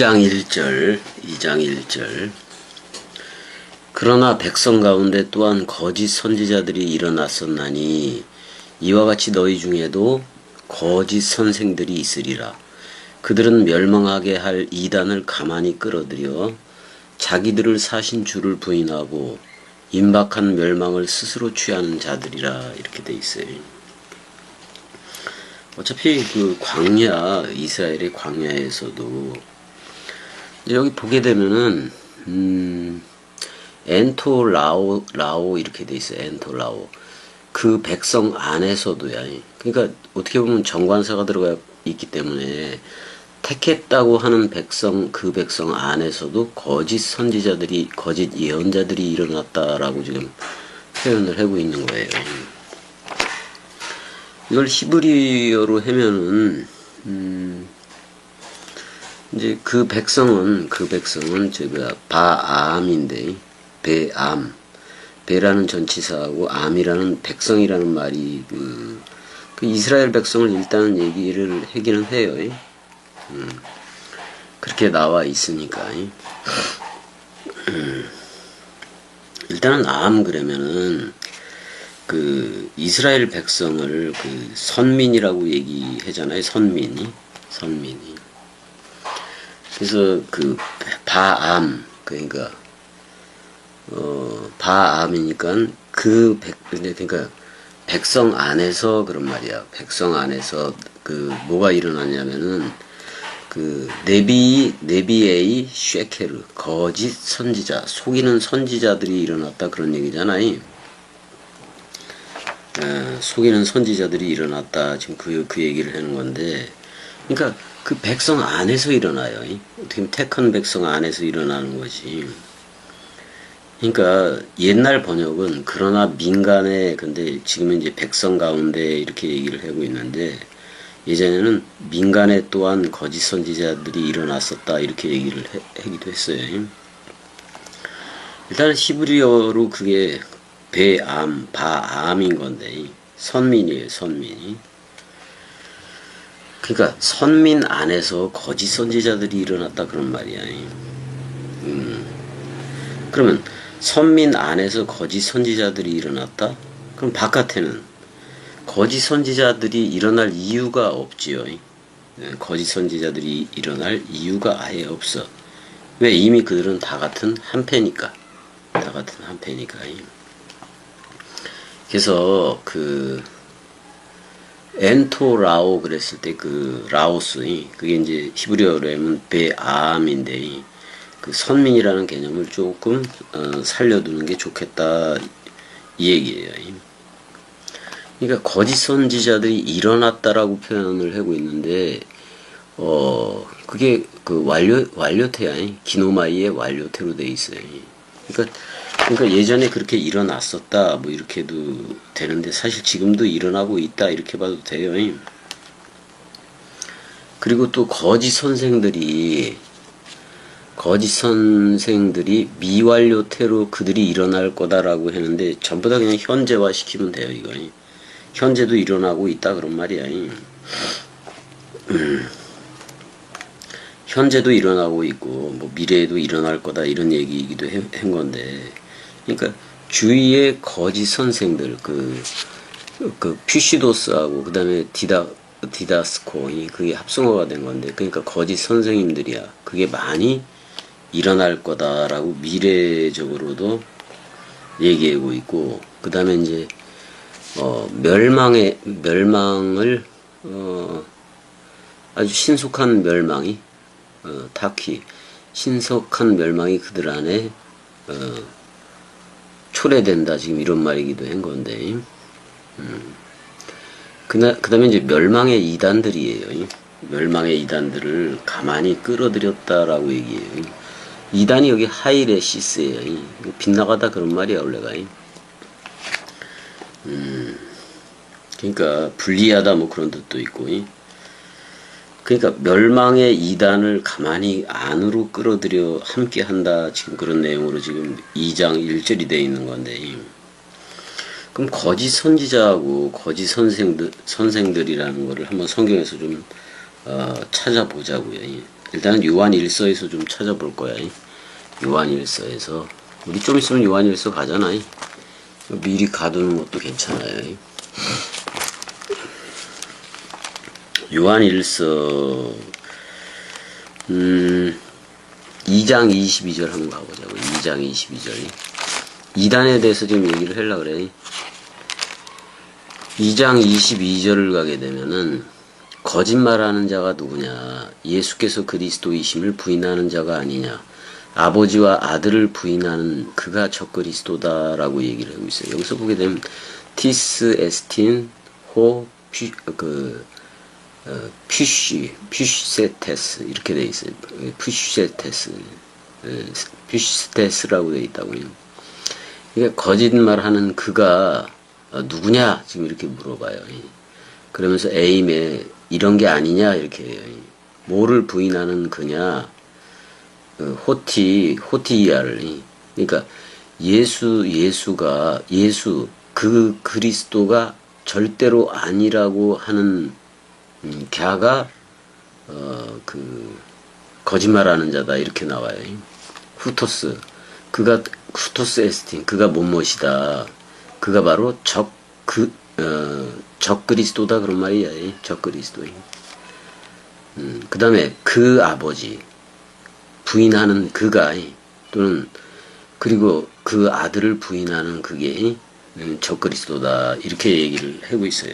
2장 1절 그러나 백성 가운데 또한 거짓 선지자들이 일어났었나니 이와 같이 너희 중에도 거짓 선생들이 있으리라. 그들은 멸망하게 할 이단을 가만히 끌어들여 자기들을 사신 주를 부인하고 임박한 멸망을 스스로 취하는 자들이라. 이렇게 돼 있어요. 어차피 그 광야, 이스라엘의 광야에서도 여기 보게 되면은 엔토라오 이렇게 돼 있어요. 엔토라오. 그 백성 안에서도야. 그러니까 어떻게 보면 정관사가 들어가 있기 때문에 택했다고 하는 백성, 그 백성 안에서도 거짓 선지자들이, 거짓 예언자들이 일어났다라고 지금 표현을 하고 있는 거예요. 이걸 히브리어로 하면은 이제 그 백성은 제가 바암인데, 베라는 전치사하고 암이라는 백성이라는 말이 그 이스라엘 백성을 일단은 얘기를 하기는 해요. 그렇게 나와 있으니까. 일단은 암 그러면은 그 이스라엘 백성을 그 선민이라고 얘기하잖아요. 선민이. 그래서 그 바암, 그러니까 바암이니까 그러니까 백성 안에서 그런 말이야. 백성 안에서 그 뭐가 일어났냐면은 그 네비에이 쉐케르, 거짓 선지자, 속이는 선지자들이 일어났다, 그런 얘기잖아요. 속이는 선지자들이 일어났다, 지금 그 얘기를 하는 건데, 그러니까 그 백성 안에서 일어나요. 어떻게 보면 택한 백성 안에서 일어나는 것이. 그러니까 옛날 번역은 그러나 민간에, 근데 지금은 이제 백성 가운데 이렇게 얘기를 하고 있는데, 예전에는 민간에 또한 거짓 선지자들이 일어났었다, 이렇게 얘기를 하기도 했어요. 일단 히브리어로 그게 바암인 건데, 선민이에요, 선민이. 그러니까 선민 안에서 거짓 선지자들이 일어났다, 그런 말이야. 그러면 선민 안에서 거짓 선지자들이 일어났다? 그럼 바깥에는 거짓 선지자들이 일어날 이유가 없지요. 거짓 선지자들이 일어날 이유가 아예 없어. 왜? 이미 그들은 다 같은 한패니까. 그래서 그 엔토라오 그랬을 때 그 라오스, 그게 이제 히브리어로 하면 베암인데, 그 선민이라는 개념을 조금 살려두는 게 좋겠다, 이 얘기예요. 그러니까 거짓 선지자들이 일어났다라고 표현을 하고 있는데, 그게 그 완료태야. 기노마이의 완료태로 돼 있어요. 그러니까 예전에 그렇게 일어났었다, 뭐 이렇게도 되는데, 사실 지금도 일어나고 있다, 이렇게 봐도 돼요. 그리고 또 거짓 선생들이 미완료태로 그들이 일어날 거다라고 했는데, 전부 다 그냥 현재화 시키면 돼요, 이거. 현재도 일어나고 있다, 그런 말이야. 현재도 일어나고 있고, 뭐 미래에도 일어날 거다, 이런 얘기이기도 한 건데, 그러니까 주위의 거짓 선생들, 그 퓨시도스하고 그 다음에 디다스코, 그게 합성어가 된 건데, 그러니까 거짓 선생님들이야. 그게 많이 일어날 거다라고 미래적으로도 얘기하고 있고, 그 다음에 이제 멸망을 아주 신속한 멸망이, 타키 신속한 멸망이 그들 안에 초래된다, 지금 이런 말이기도 한 건데, 그 다음에 이제 멸망의 이단들이에요. 멸망의 이단들을 가만히 끌어들였다라고 얘기해요. 이단이 여기 하이레시스예요. 빗나가다, 그런 말이야, 원래가. 그러니까 불리하다, 뭐 그런 뜻도 있고. 그러니까 멸망의 이단을 가만히 안으로 끌어들여 함께 한다, 지금 그런 내용으로 지금 2장 1절이 되어 있는 건데, 그럼 거짓 선지자하고 거짓 선생들이라는 거를 한번 성경에서 좀 찾아보자고요. 일단은 요한일서에서 좀 찾아볼 거야. 요한일서에서. 우리 좀 있으면 요한일서 가잖아. 미리 가두는 것도 괜찮아요. 요한일서 2장 22절 한번 가보자고. 2장 22절. 이단에 대해서 지금 얘기를 하려고 그래. 2장 22절을 가게 되면은 거짓말하는 자가 누구냐? 예수께서 그리스도이심을 부인하는 자가 아니냐? 아버지와 아들을 부인하는 그가 적그리스도다라고 얘기를 하고 있어요. 여기서 보게 되면 티스 에스틴 호 퓨시세테스 이렇게 돼 있어요. 퓨시세테스라고 돼 있다고요. 이게 거짓말하는 그가 누구냐 지금 이렇게 물어봐요. 그러면서 에임에 이런 게 아니냐 이렇게 해요. 뭐를 부인하는 그냐? 호티이아를. 그러니까 예수 그 그리스도가 절대로 아니라고 하는 걔가 그 거짓말하는 자다 이렇게 나와요. 후토스 후토스 에스틴 그가 못못이다. 그가 바로 적그리스도다 그런 말이야. 적그리스도인. 그 다음에 그 아버지 부인하는 그가 또는 그리고 그 아들을 부인하는 그게 적그리스도다 이렇게 얘기를 하고 있어요.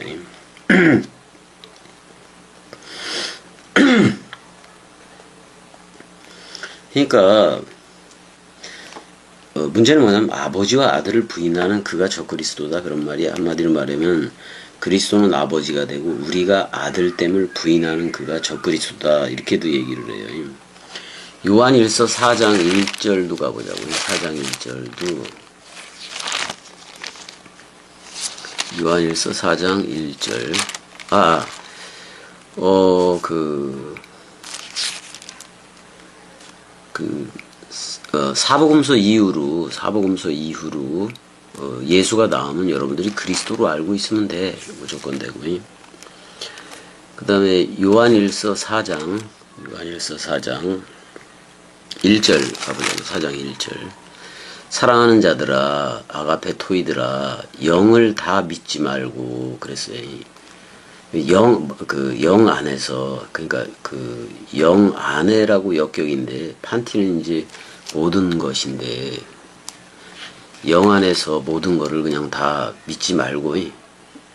그러니까 문제는 뭐냐면 아버지와 아들을 부인하는 그가 적그리스도다 그런 말이야. 한마디로 말하면 그리스도는 아버지가 되고 우리가 아들됨을 부인하는 그가 적그리스도다 이렇게도 얘기를 해요. 요한일서 4장 1절도 가보자고요. 4장 1절도 요한일서 4장 1절 사복음서 이후로 예수가 나오면 여러분들이 그리스도로 알고 있으면 돼. 무조건 되고요. 그 다음에 요한일서 4장 1절 가보자고. 4장 1절. 사랑하는 자들아 아가페 토이들아 영을 다 믿지 말고 그랬어요. 영 안에서 그러니까 그 영 안에라고 역격인데 판티는 이제 모든 것인데 영 안에서 모든 거를 그냥 다 믿지 말고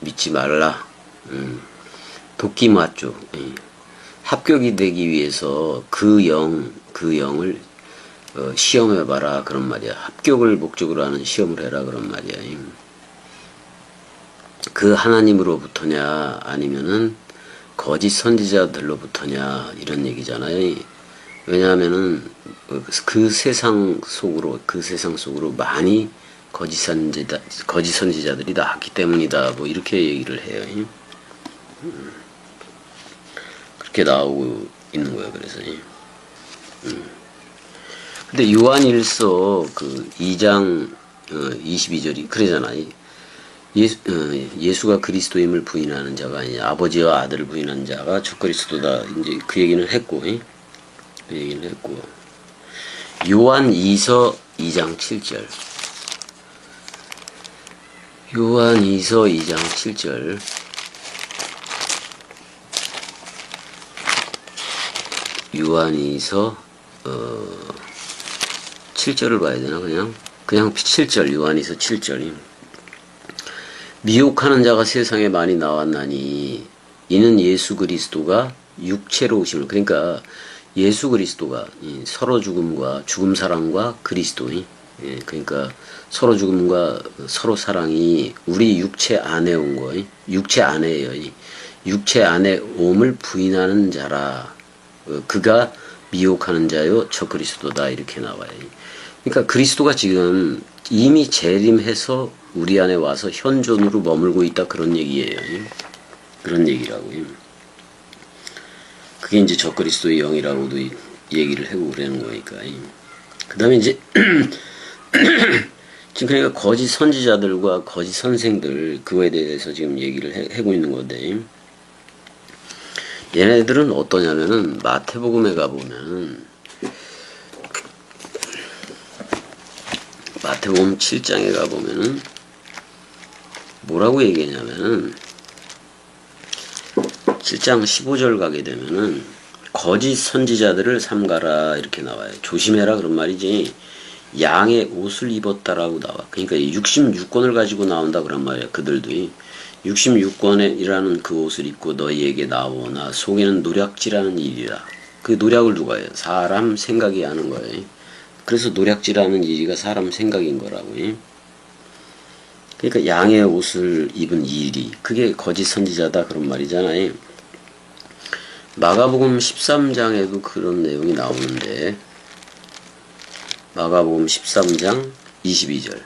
믿지 말라. 도끼 맞죠. 합격이 되기 위해서 그 영을 시험해봐라 그런 말이야. 합격을 목적으로 하는 시험을 해라 그런 말이야. 그 하나님으로부터냐 아니면은 거짓 선지자들로부터냐 이런 얘기잖아요. 왜냐하면은 그 세상 속으로 많이 거짓 선지자들이 나왔기 때문이다. 뭐 이렇게 얘기를 해요. 그렇게 나오고 있는 거예요. 그래서 근데 요한일서 그 2장 22절이 그러잖아요. 예수가 그리스도임을 부인하는 자가 아니냐 아버지와 아들을 부인하는 자가 적그리스도다 이제 그 얘기는 했고 요한2서 2장 7절 요한2서 2장 7절 요한2서 7절을 봐야 되나 그냥 7절 요한2서 7절이 미혹하는 자가 세상에 많이 나왔나니 이는 예수 그리스도가 육체로 오심을 그러니까 예수 그리스도가 서로 죽음과 죽음 사랑과 그리스도 그러니까 서로 죽음과 서로 사랑이 우리 육체 안에 온 거 육체 안에요. 육체 안에 옴을 부인하는 자라 그가 미혹하는 자요 적그리스도다 이렇게 나와요. 그러니까 그리스도가 지금 이미 재림해서 우리 안에 와서 현존으로 머물고 있다 그런 얘기예요. 그런 얘기라고요. 그게 이제 적그리스도의 영이라고도 얘기를 하고 그러는 거니까. 그 다음에 이제 지금 그러니까 거짓 선지자들과 거짓 선생들 그거에 대해서 지금 얘기를 하고 있는 건데 얘네들은 어떠냐면은 마태복음에 가보면은 마태복음 7장에 가보면은 뭐라고 얘기했냐면은 7장 15절 가게 되면은 거짓 선지자들을 삼가라 이렇게 나와요. 조심해라 그런 말이지. 양의 옷을 입었다라고 나와. 그러니까 66권을 가지고 나온다 그런 말이야. 그들도 66권이라는 그 옷을 입고 너희에게 나오나 속에는 노략질하는 일이라. 그 노략을 누가 해요? 사람 생각이 하는 거예요. 그래서 노략질하는 일이가 사람 생각인 거라고. 그러니까 양의 옷을 입은 일이 그게 거짓 선지자다 그런 말이잖아요. 마가복음 13장에도 그런 내용이 나오는데 마가복음 13장 22절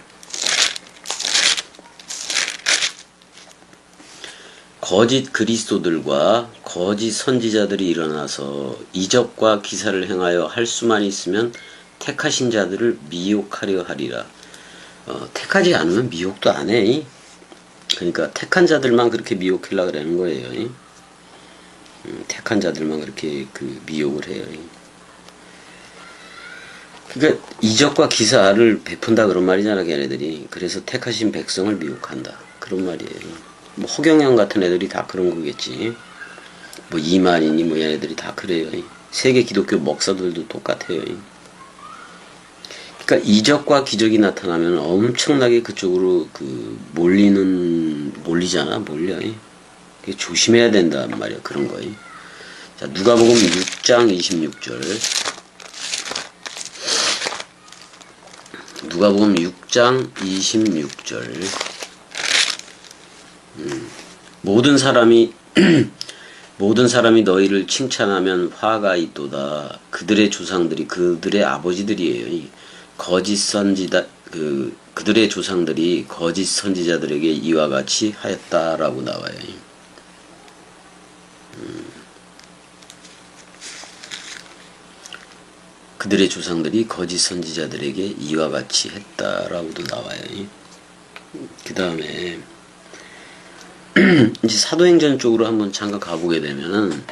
거짓 그리스도들과 거짓 선지자들이 일어나서 이적과 기사를 행하여 할 수만 있으면 택하신 자들을 미혹하려 하리라. 택하지 않으면 미혹도 안 해. 그러니까 택한 자들만 그렇게 미혹하려고 그러는 거예요. 택한 자들만 그렇게 그 미혹을 해요. 그러니까 이적과 기사를 베푼다 그런 말이잖아, 걔네들이. 그래서 택하신 백성을 미혹한다 그런 말이에요. 뭐 허경영 같은 애들이 다 그런 거겠지. 뭐 이만희니 뭐 얘네들이 다 그래요. 세계 기독교 목사들도 똑같아요. 그러니까 이적과 기적이 나타나면 엄청나게 그쪽으로 그 몰리잖아, 몰려. 조심해야 된단 말이야, 그런 거. 자, 누가복음 6장 26절. 누가복음 6장 26절. 모든 사람이 너희를 칭찬하면 화가 있도다. 그들의 조상들이 그들의 아버지들이에요. 거짓 선지자 그들의 조상들이 거짓 선지자들에게 이와 같이 하였다라고 나와요. 그들의 조상들이 거짓 선지자들에게 이와 같이 했다라고도 나와요. 그 다음에 이제 사도행전 쪽으로 한번 잠깐 가보게 되면은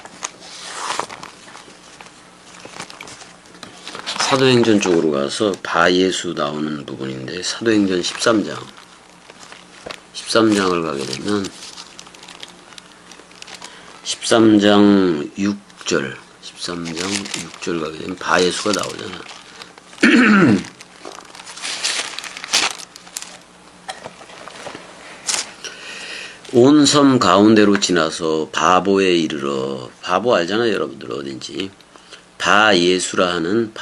사도행전 쪽으로 가서 바예수 나오는 부분인데 사도행전 13장을 가게 되면 13장 6절 가게 되면 바예수가 나오잖아. 온 섬 가운데로 지나서 바보에 이르러, 바보 알잖아요 여러분들 어딘지. 바예수라 하는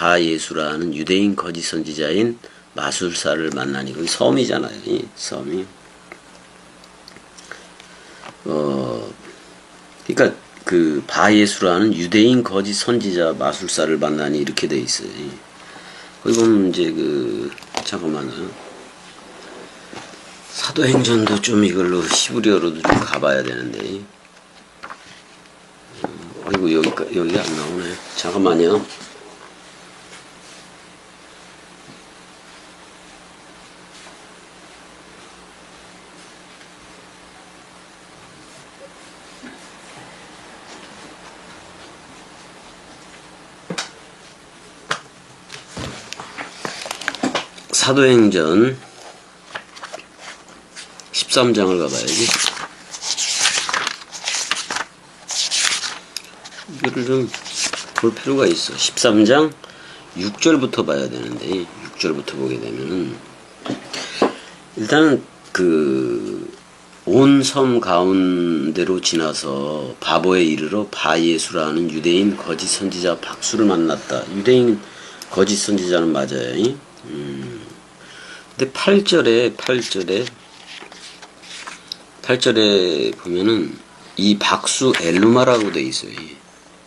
유대인 거짓 선지자인 마술사를 만나니. 거기 섬이잖아요. 이 섬이. 그러니까 그 바예수라 하는 유대인 거짓 선지자 마술사를 만나니 이렇게 돼 있어요. 거기 보면 이제 잠깐만요. 사도행전도 좀 이걸로 히브리어로도 좀 가봐야 되는데. 아이고 여기가 안 나오네. 잠깐만요. 사도행전 13장을 가봐야지. 이거를 좀 볼 필요가 있어. 13장 6절부터 봐야 되는데 6절부터 보게 되면은 일단은 온 섬 가운데로 지나서 바보에 이르러 바예수라는 유대인 거짓 선지자 박수를 만났다. 유대인 거짓 선지자는 맞아요. 근데 8절에 보면은 이 박수 엘루마라고 돼 있어요.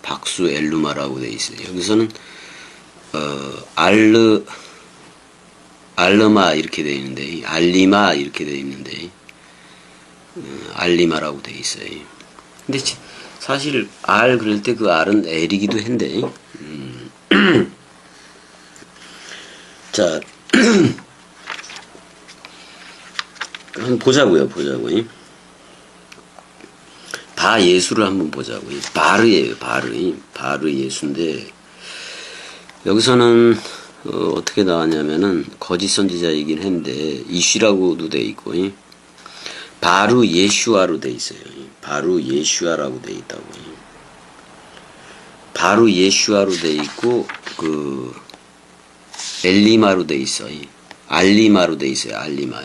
박수 엘루마라고 돼 있어요. 여기서는 알르마 이렇게 돼 있는데 알리마 이렇게 돼 있는데 알리마라고 돼 있어요. 근데 사실 알 그럴 때 그 알은 L이기도 한데 자 한번 보자고요. 바 예수를 한번 보자고. 바르예요, 바르. 바르 예수인데, 여기서는, 어떻게 나왔냐면은, 거짓 선지자이긴 했는데, 이슈라고도 돼 있고, 바르 예슈아로 돼 있어요. 바르 예슈아라고 돼 있다고. 바르 예슈아로 돼 있고, 엘리마로 돼 있어. 알리마로 돼 있어요, 알리마.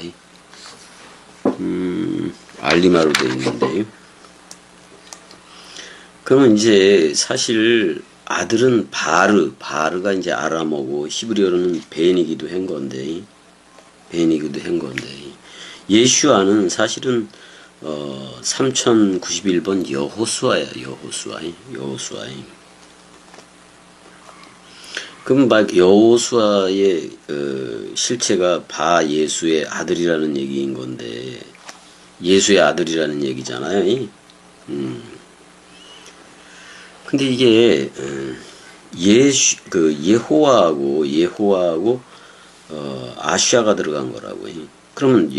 알리마로 돼 있는데, 그러면 이제 사실 아들은 바르가 이제 아람어고 히브리어로는 벤이기도 한 건데, 예슈아는 사실은 3091번 여호수아야, 여호수아. 그럼 막 여호수아의 실체가 바 예수의 아들이라는 얘기인 건데, 예수의 아들이라는 얘기잖아요. 근데 이게 예호와하고 아시아가 들어간 거라고. 그러면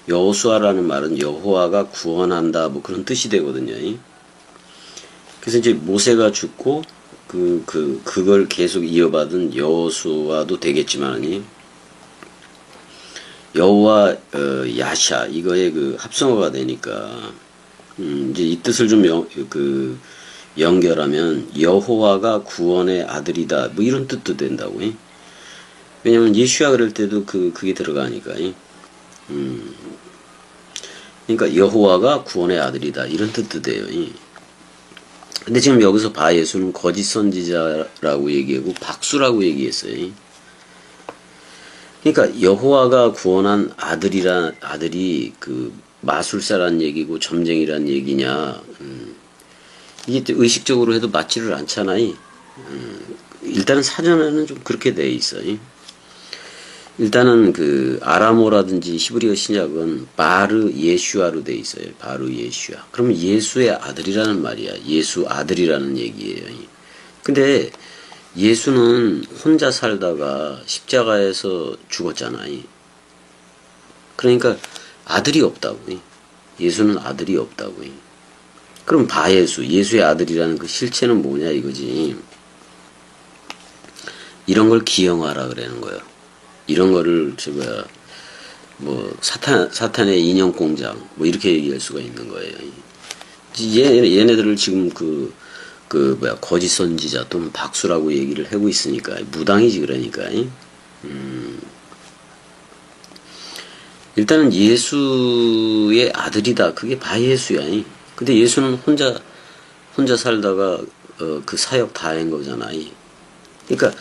여호수아라는 말은 여호와가 구원한다 뭐 그런 뜻이 되거든요. 그래서 이제 모세가 죽고 그걸 계속 이어받은 여호수아도 되겠지만이 여호와 야샤 이거의 그 합성어가 되니까 이제 이 뜻을 좀 연결하면 여호와가 구원의 아들이다 뭐 이런 뜻도 된다고. 왜냐면 예수야 그럴 때도 그게 들어가니까. 그러니까 여호와가 구원의 아들이다 이런 뜻도 돼요. 근데 지금 여기서 바 예수는 거짓 선지자라고 얘기하고 박수라고 얘기했어요. 그러니까 여호와가 구원한 아들이 그 마술사란 얘기고 점쟁이란 얘기냐. 이게 의식적으로 해도 맞지를 않잖아요. 일단은 사전에는 좀 그렇게 돼 있어요. 일단은 그 아람어라든지 히브리어 신약은 바르 예슈아로 돼 있어요. 바르 예슈아. 그러면 예수의 아들이라는 말이야. 예수 아들이라는 얘기예요. 근데 예수는 혼자 살다가 십자가에서 죽었잖아요. 그러니까 아들이 없다고. 예수는 아들이 없다고. 그럼 바예수, 예수의 아들이라는 그 실체는 뭐냐 이거지. 이런 걸 기형화라 그러는 거예요. 이런 거를 뭐 사탄의 인형 공장 뭐 이렇게 얘기할 수가 있는 거예요. 얘네들을 지금 거짓 선지자 또는 박수라고 얘기를 하고 있으니까 무당이지 그러니까. 일단은 예수의 아들이다. 그게 바예수야. 근데 예수는 혼자 살다가 그 사역 다 한 거잖아. 그러니까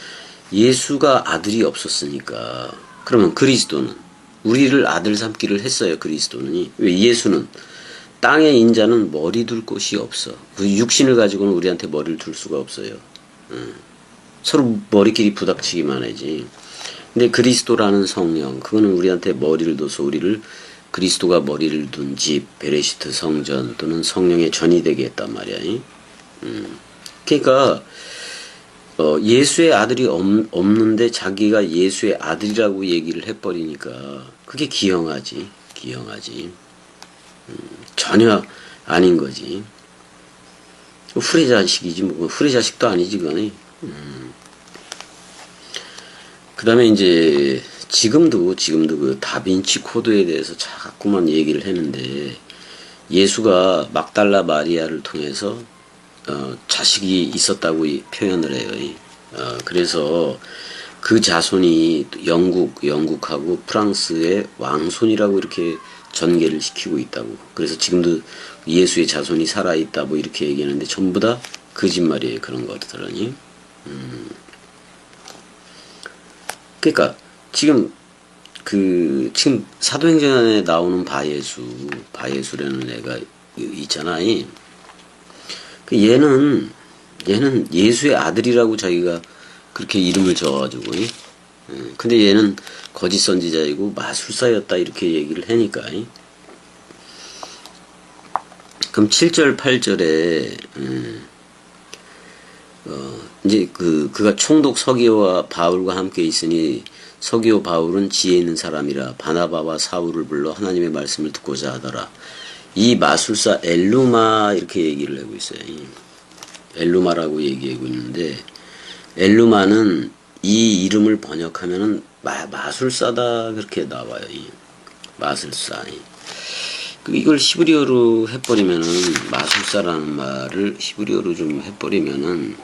예수가 아들이 없었으니까 그러면 그리스도는 우리를 아들 삼기를 했어요. 그리스도는. 왜 예수는 땅의 인자는 머리 둘 곳이 없어. 그 육신을 가지고는 우리한테 머리를 둘 수가 없어요. 서로 머리끼리 부닥치기만 하지. 근데 그리스도라는 성령, 그거는 우리한테 머리를 둬서 우리를 그리스도가 머리를 둔 집, 베레시트 성전 또는 성령의 전이 되게 했단 말이야. 그러니까 예수의 아들이 없는데 자기가 예수의 아들이라고 얘기를 해버리니까 그게 기형하지. 전혀 아닌 거지. 후레 자식이지 뭐 후레 자식도 아니지 그거는. 그 다음에 이제 지금도 그 다빈치 코드에 대해서 자꾸만 얘기를 했는데 예수가 막달라 마리아를 통해서 자식이 있었다고 표현을 해요. 그래서 그 자손이 영국하고 프랑스의 왕손이라고 이렇게 전개를 시키고 있다고. 그래서 지금도 예수의 자손이 살아있다 뭐 이렇게 얘기하는데 전부 다 거짓말이에요. 그런 것들은. 그러니까 지금 사도행전에 나오는 바예수라는 애가 있잖아. 얘는 예수의 아들이라고 자기가 그렇게 이름을 줘가지고. 근데 얘는 거짓 선지자이고 마술사였다 이렇게 얘기를 하니까. 그럼 7절 8절에 이제 그가 총독 서기오와 바울과 함께 있으니 서기오 바울은 지혜 있는 사람이라 바나바와 사울을 불러 하나님의 말씀을 듣고자 하더라. 이 마술사 엘루마 이렇게 얘기를 하고 있어요. 엘루마라고 얘기하고 있는데 엘루마는 이 이름을 번역하면은 마술사다 그렇게 나와요. 마술사. 이걸 히브리어로 해버리면은 마술사라는 말을 히브리어로 좀 해버리면은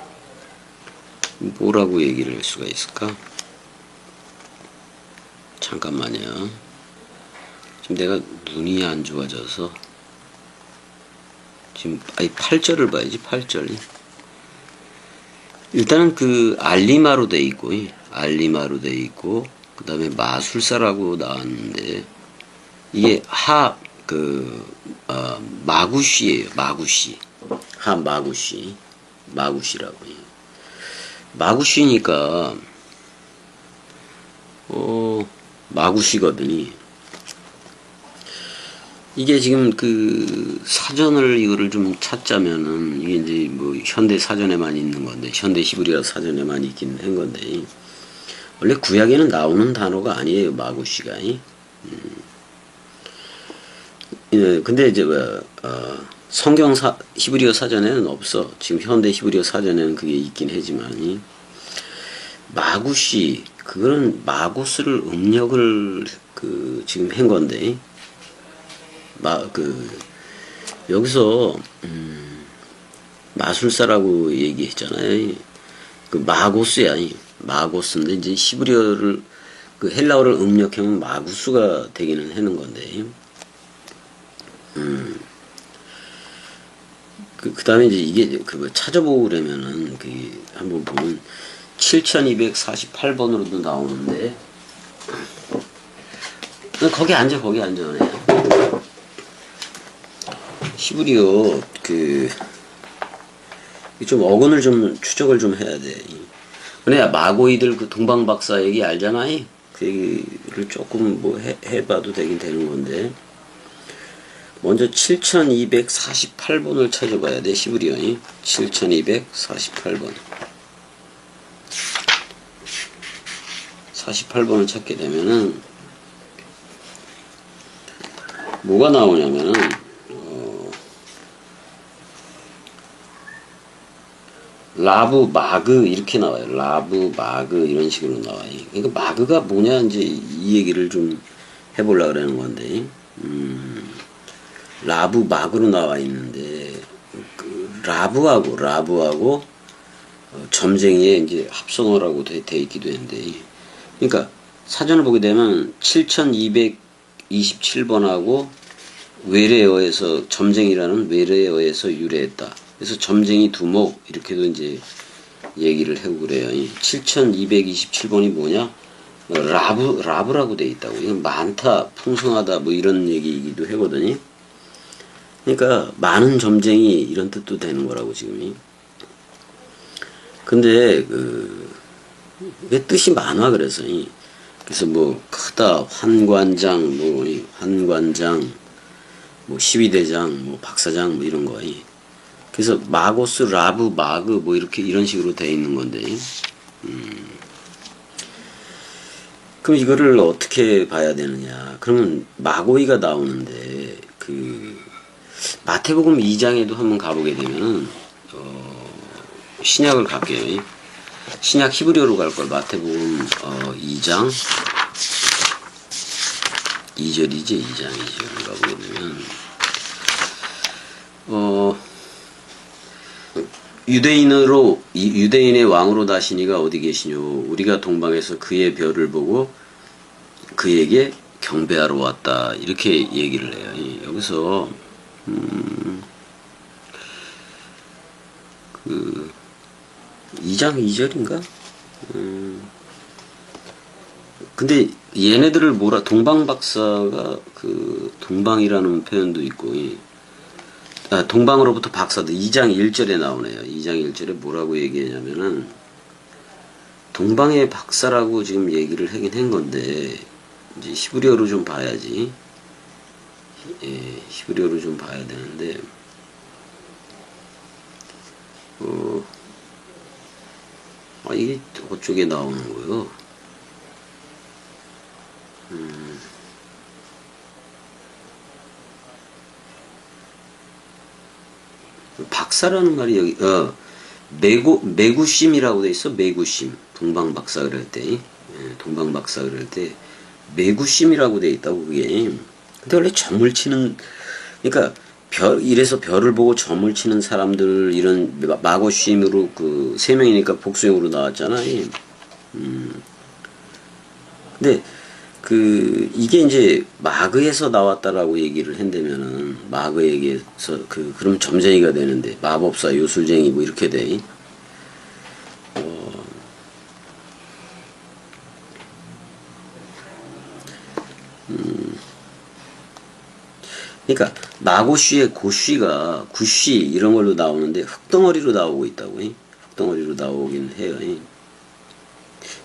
뭐라고 얘기를 할 수가 있을까? 잠깐만요. 지금 내가 눈이 안 좋아져서 지금 8절을 봐야지. 8절. 일단은 그 알리마로 돼 있고 알리마로 돼 있고 그 다음에 마술사라고 나왔는데 이게 마구시예요. 마구시. 마구시라고. 마구시니까 마구시거든요. 이게 지금 그 사전을 이거를 좀 찾자면은 이게 이제 뭐 현대 사전에만 있는 건데 현대 히브리어 사전에만 있긴 한 건데 원래 구약에는 나오는 단어가 아니에요. 마구시가. 근데 이제 성경 히브리어 사전에는 없어. 지금 현대 히브리어 사전에는 그게 있긴 하지만 마구시 그거는 마고스를 음력을 지금 한 건데 여기서 마술사라고 얘기했잖아요. 그 마고스야. 마고스인데 이제 히브리어를 그 헬라어를 음력하면 마구스가 되기는 하는 건데. 그 다음에 이제 이게 찾아보고 그러면은 한번 보면 7248번으로도 나오는데 거기 앉아 그냥. 히브리어 좀 어근을 좀 추적을 좀 해야 돼. 그래야 마고이들 그 동방 박사 얘기 알잖아. 그 얘기를 조금 뭐 해봐도 되긴 되는 건데 먼저 7248번을 찾아봐야 돼. 히브리어 7248번 48번을 찾게 되면은 뭐가 나오냐면은 라브 마그 이렇게 나와요. 라브 마그 이런 식으로 나와요. 그러니까 마그가 뭐냐 이제 이 얘기를 좀 해보려고 그러는 건데 라브 마그로 나와 있는데 라브하고 점쟁이에 이제 합성어라고 돼 있기도 했는데 그러니까 사전을 보게 되면 7227번하고 외래어에서 점쟁이라는 외래어에서 유래했다. 그래서 점쟁이 두목 이렇게도 이제 얘기를 하고 그래요. 7227번이 뭐냐? 라브라고 돼 있다고. 이건 많다, 풍성하다 뭐 이런 얘기이기도 하거든요. 그러니까 많은 점쟁이 이런 뜻도 되는 거라고 지금. 근데 왜 뜻이 많아 그래서 뭐 크다 환관장 뭐 시위대장 뭐 박사장 뭐 이런 거. 그래서 마고스 라브 마그 뭐 이렇게 이런 식으로 돼 있는 건데 그럼 이거를 어떻게 봐야 되느냐? 그러면 마고이가 나오는데 마태복음 2장에도 한번 가보게 되면은 신약을 갈게요. 신약 히브리어로 갈 걸. 마태복음 2장 2절이지 2장 2절을 가보게 되면 유대인의 왕으로 다시니가 어디 계시뇨? 우리가 동방에서 그의 별을 보고 그에게 경배하러 왔다. 이렇게 얘기를 해요. 여기서 2장 2절인가? 근데 얘네들을 동방박사가 동방이라는 표현도 있고 동방으로부터 박사들 2장 1절에 나오네요. 2장 1절에 뭐라고 얘기하냐면은 동방의 박사라고 지금 얘기를 하긴 한 건데 이제 히브리어로 좀 봐야지. 히브리어로 좀 봐야 되는데 이게 어쩌게 나오는 거요? 박사라는 말이 여기 매구심이라고 돼 있어. 매구심. 동방박사 그럴 때, 동방박사 그럴 때 매구심이라고 돼 있다고 그게. 근데 원래 점을 치는, 그러니까 이래서 별을 보고 점을 치는 사람들 이런 마고심으로 그 세 명이니까 복수형으로 나왔잖아. 근데 이게 이제 마그에서 나왔다라고 얘기를 한다면은 마그에게서 그럼 점쟁이가 되는데 마법사 요술쟁이 뭐 이렇게 돼. 그러니까 마고쉬의 고쉬가 구쉬 이런 걸로 나오는데 흙덩어리로 나오고 있다고. 흙덩어리로 나오긴 해요.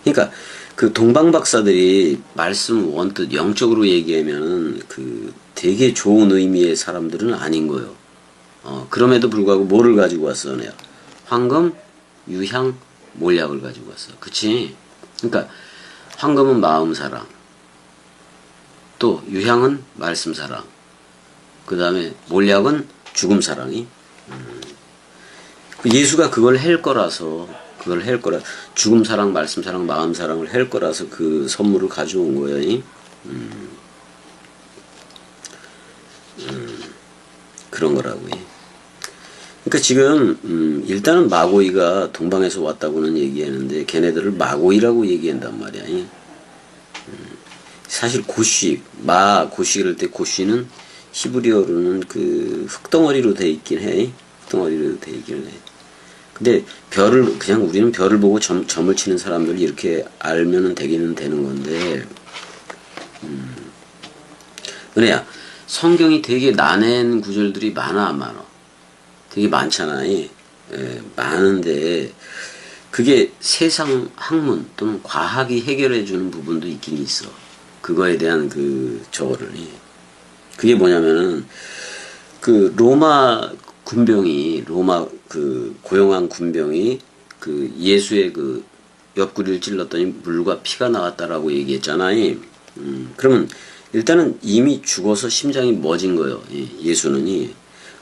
그러니까 그 동방박사들이 말씀 원뜻 영적으로 얘기하면은 되게 좋은 의미의 사람들은 아닌 거예요. 그럼에도 불구하고 뭐를 가지고 왔어, 내가? 황금, 유향, 몰약을 가지고 왔어. 그치? 그러니까 황금은 마음 사랑, 또 유향은 말씀 사랑, 그 다음에 몰약은 죽음 사랑이. 예수가 그걸 할 거라서 죽음 사랑, 말씀 사랑, 마음 사랑을 할 거라서 그 선물을 가져온 거예요. 그런 거라고. 그러니까 지금 일단은 마고이가 동방에서 왔다고는 얘기하는데 걔네들을 마고이라고 얘기한단 말이야. 사실 고쉬 그럴 때 고쉬는 히브리어로는 흙덩어리로 돼 있긴 해. 흙덩어리로 돼 있긴 해. 근데 그냥 우리는 별을 보고 점을 치는 사람들 이렇게 알면은 되기는 되는 건데, 은혜야, 성경이 되게 난해한 구절들이 많아, 안 많아? 되게 많잖아. 많은데, 그게 세상 학문 또는 과학이 해결해주는 부분도 있긴 있어. 그거에 대한 저거를. 그게 뭐냐면은, 로마 고용한 군병이 예수의 옆구리를 찔렀더니 물과 피가 나왔다라고 얘기했잖아. 그러면 일단은 이미 죽어서 심장이 멎은 거예요. 예수는.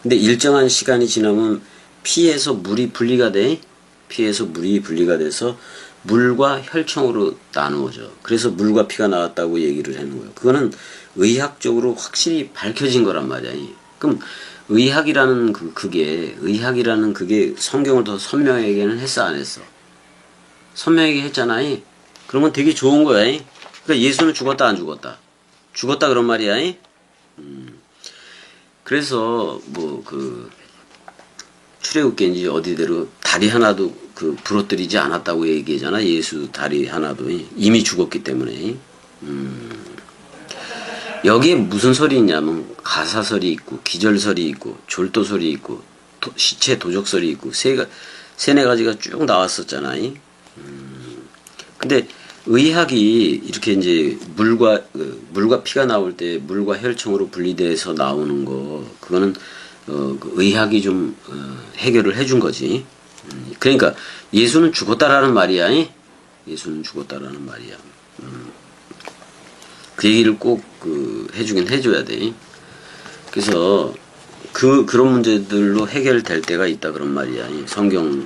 근데 일정한 시간이 지나면 피에서 물이 분리가 돼서 물과 혈청으로 나누어져. 그래서 물과 피가 나왔다고 얘기를 하는 거예요. 그거는 의학적으로 확실히 밝혀진 거란 말이야. 그럼 의학이라는 그게 성경을 더 선명하게는 했어, 안 했어? 선명하게 했잖아. 그러면 되게 좋은 거야. 그러니까 예수는 죽었다, 안 죽었다? 죽었다 그런 말이야. 그래서 출애굽기인지 어디대로 다리 하나도 부러뜨리지 않았다고 얘기하잖아. 예수 다리 하나도 이미 죽었기 때문에. 여기에 무슨 설이 있냐면 가사설이 있고 기절설이 있고 졸도설이 있고 시체 도적설이 있고 세네 가지가 쭉 나왔었잖아. 근데 의학이 이렇게 이제 물과 피가 나올 때 물과 혈청으로 분리돼서 나오는 거 그거는 의학이 좀 해결을 해준 거지. 그러니까 예수는 죽었다라는 말이야. 예수는 죽었다라는 말이야. 그 얘기를 꼭 해주긴 해줘야 돼. 그래서 그런 문제들로 해결될 때가 있다 그런 말이야. 성경이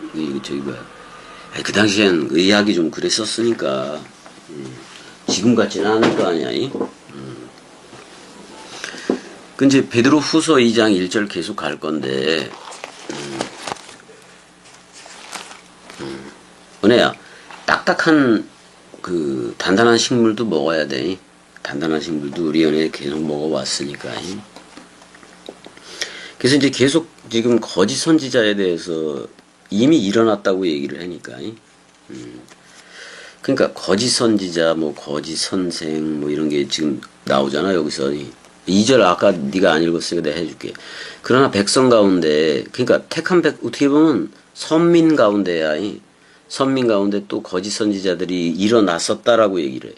그 당시엔 의학이 좀 그랬었으니까 지금 같지는 않을 거 아니야. 그 이제 베드로 후서 2장 1절 계속 갈 건데 은혜야, 딱딱한 단단한 식물도 먹어야 돼. 단단한 식물도 우리 연에 계속 먹어왔으니까. 그래서 이제 계속 지금 거짓 선지자에 대해서 이미 일어났다고 얘기를 하니까. 그러니까 거짓 선지자, 거짓 선생, 이런 게 지금 나오잖아, 여기서. 2절 아까 네가 안 읽었으니까 내가 해줄게. 그러나 백성 가운데, 그러니까 택한 어떻게 보면 선민 가운데야. 선민 가운데 또 거짓 선지자들이 일어났었다라고 얘기를 해.